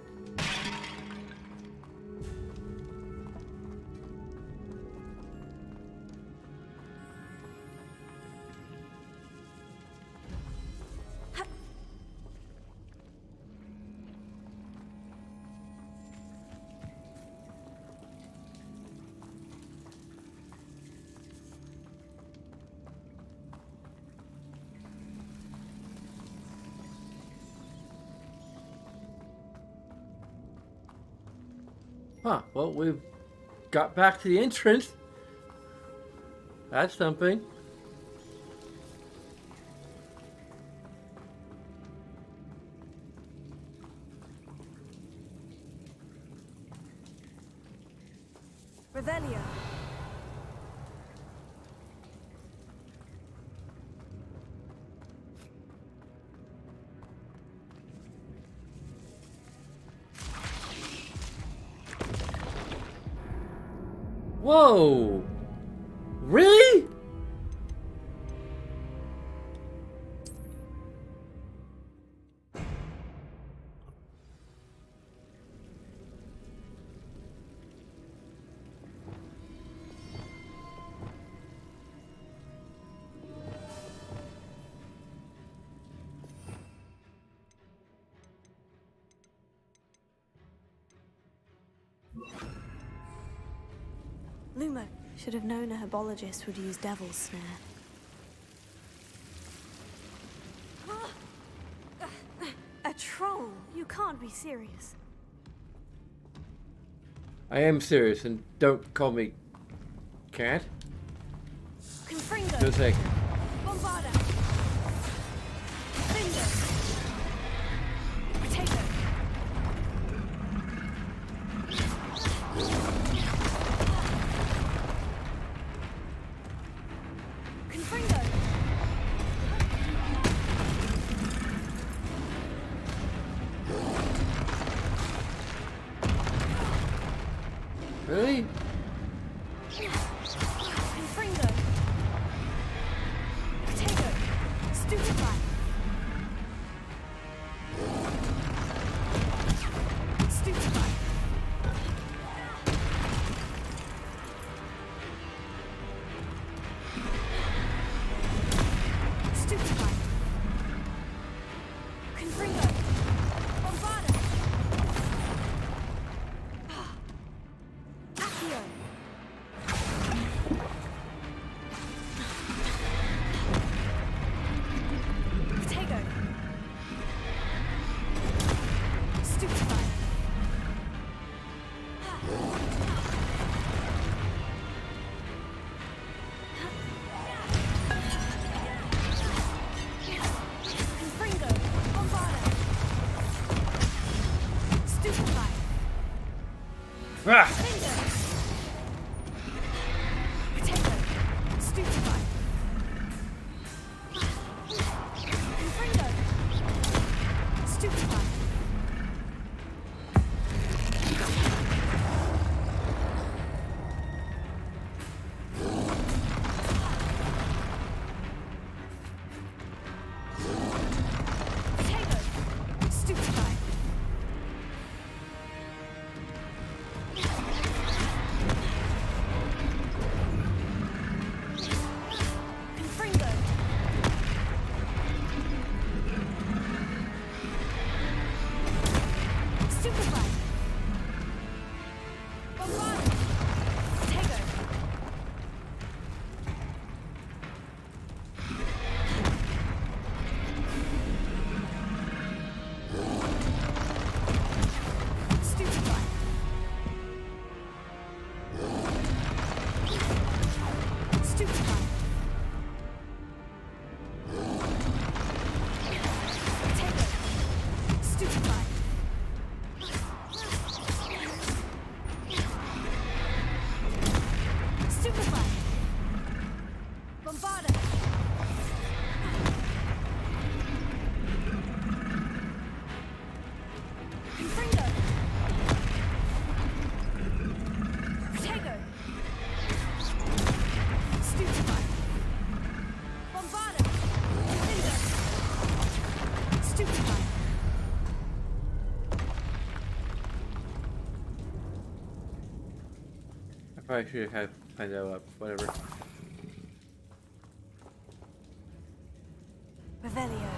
Speaker 1: Huh, well, we've got back to the entrance. That's something.
Speaker 3: Revelio.
Speaker 1: Whoa! Really?
Speaker 3: Lumo. Should have known a herbologist would use Devil's Snare. A troll? You can't be serious.
Speaker 1: I am serious, and don't call me cat.
Speaker 3: Confringo.
Speaker 1: For a second.
Speaker 3: Bombarda. Finger. Potato. Confringo.
Speaker 1: Really?
Speaker 3: Confringo. Potato. Stupefy. Stupefy. Stupefy. Confringo. Bombarda.
Speaker 20: Bombarda! Confringo! Protego! Stupefy! Bombarda! Confringo! Stupefy!
Speaker 1: I probably should have find that up. Whatever.
Speaker 3: Revelio.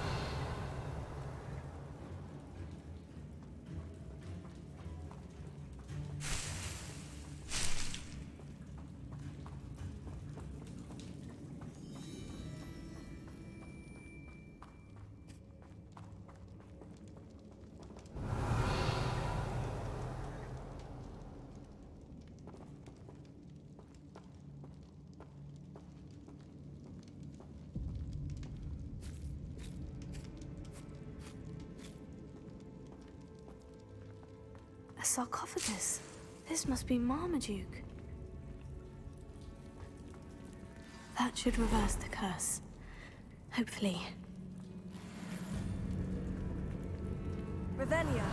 Speaker 3: A sarcophagus. This must be Marmaduke. That should reverse the curse. Hopefully. Revelio.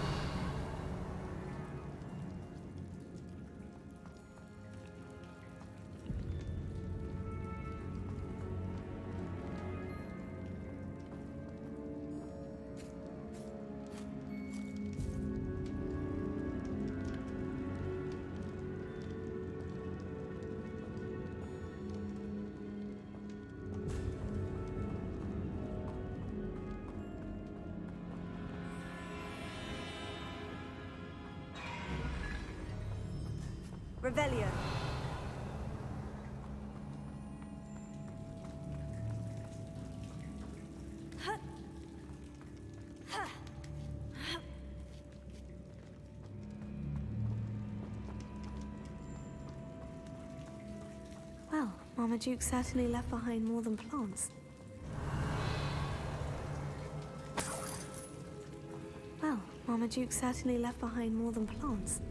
Speaker 3: Revelio. Well, Marmaduke certainly left behind more than plants. Well, Marmaduke certainly left behind more than plants.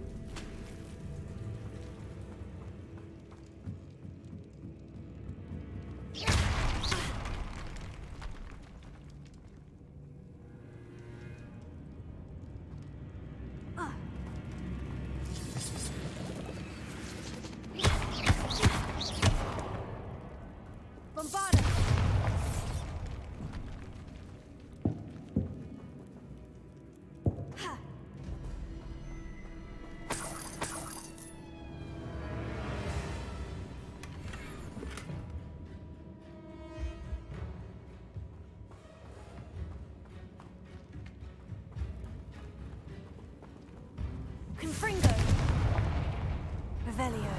Speaker 3: Bombarda! Confringo! Revelio.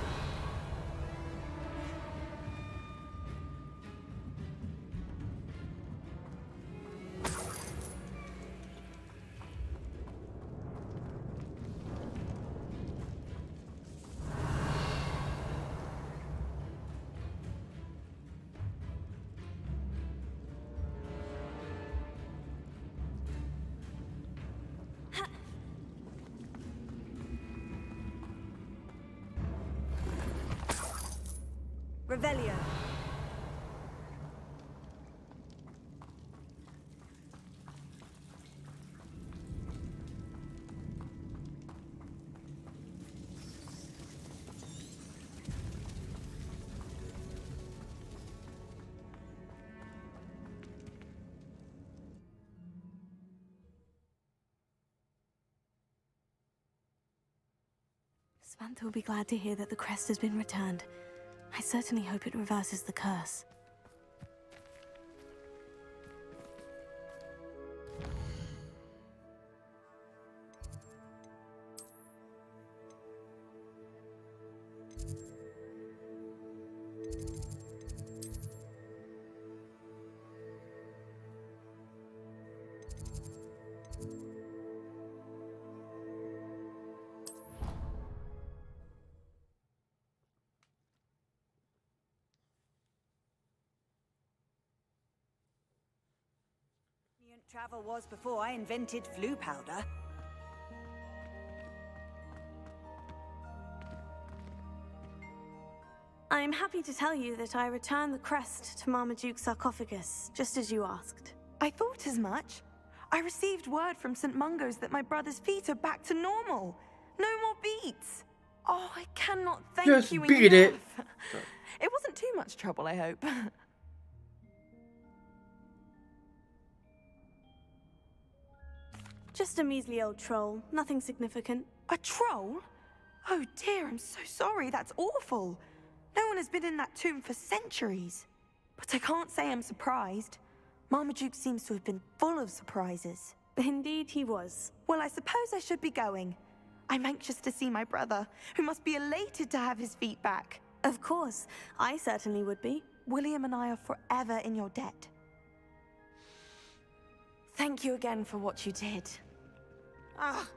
Speaker 3: Revelio. Samantha will be glad to hear that the crest has been returned. I certainly hope it reverses the curse.
Speaker 13: Travel was before I invented flu powder.
Speaker 3: I I'm happy to tell you that I returned the crest to Marmaduke's sarcophagus, just as you asked.
Speaker 18: I thought as much. I received word from St. Mungo's that my brother's feet are back to normal. No more beats. Oh, I cannot thank
Speaker 1: Just
Speaker 18: you
Speaker 1: beat
Speaker 18: enough.
Speaker 1: it.
Speaker 18: It wasn't too much trouble, I hope.
Speaker 3: Just a measly old troll, nothing significant.
Speaker 18: A troll? Oh dear, I'm so sorry. That's awful. No one has been in that tomb for centuries. But I can't say I'm surprised. Marmaduke seems to have been full of surprises.
Speaker 3: Indeed he was.
Speaker 18: Well, I suppose I should be going. I'm anxious to see my brother, who must be elated to have his feet back.
Speaker 3: Of course, I certainly would be.
Speaker 18: William and I are forever in your debt. Thank you again for what you did. Ah.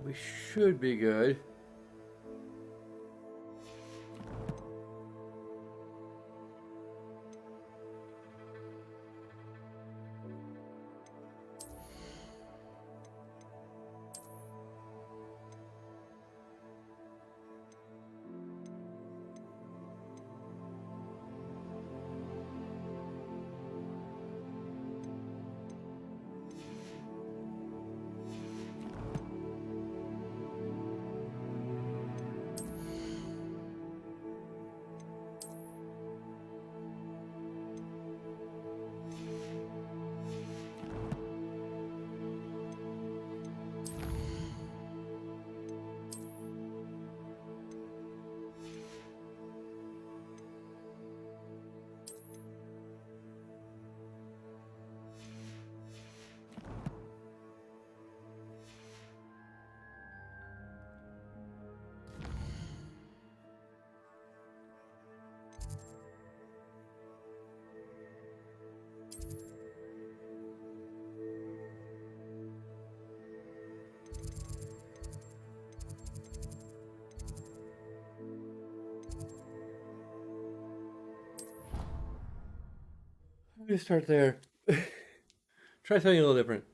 Speaker 1: We should be good. Let me start there. Try something a little different.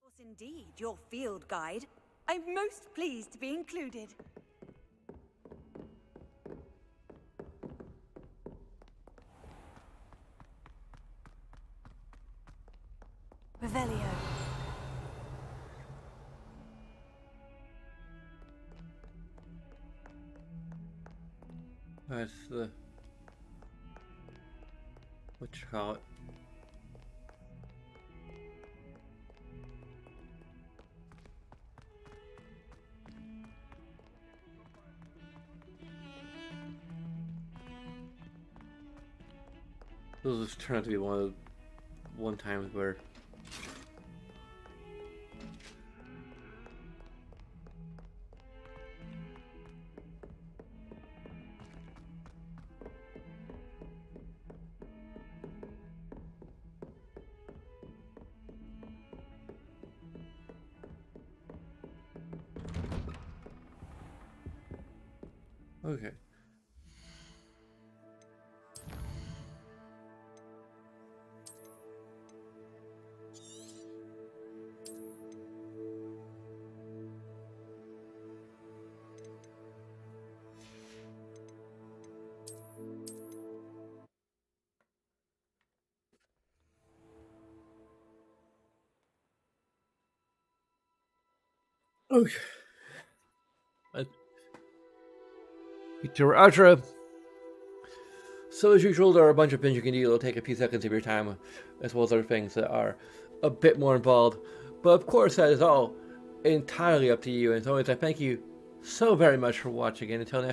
Speaker 13: Yes, indeed, your field guide. I'm most pleased to be included.
Speaker 3: Revelio.
Speaker 1: That's the... what you call it? Those just turn out to be one times where okay. Okay. Ultra. So as usual, there are a bunch of things you can do. It'll take a few seconds of your time, as well as other things that are a bit more involved. But of course, that is all entirely up to you. And as always, I thank you so very much for watching. And until next time.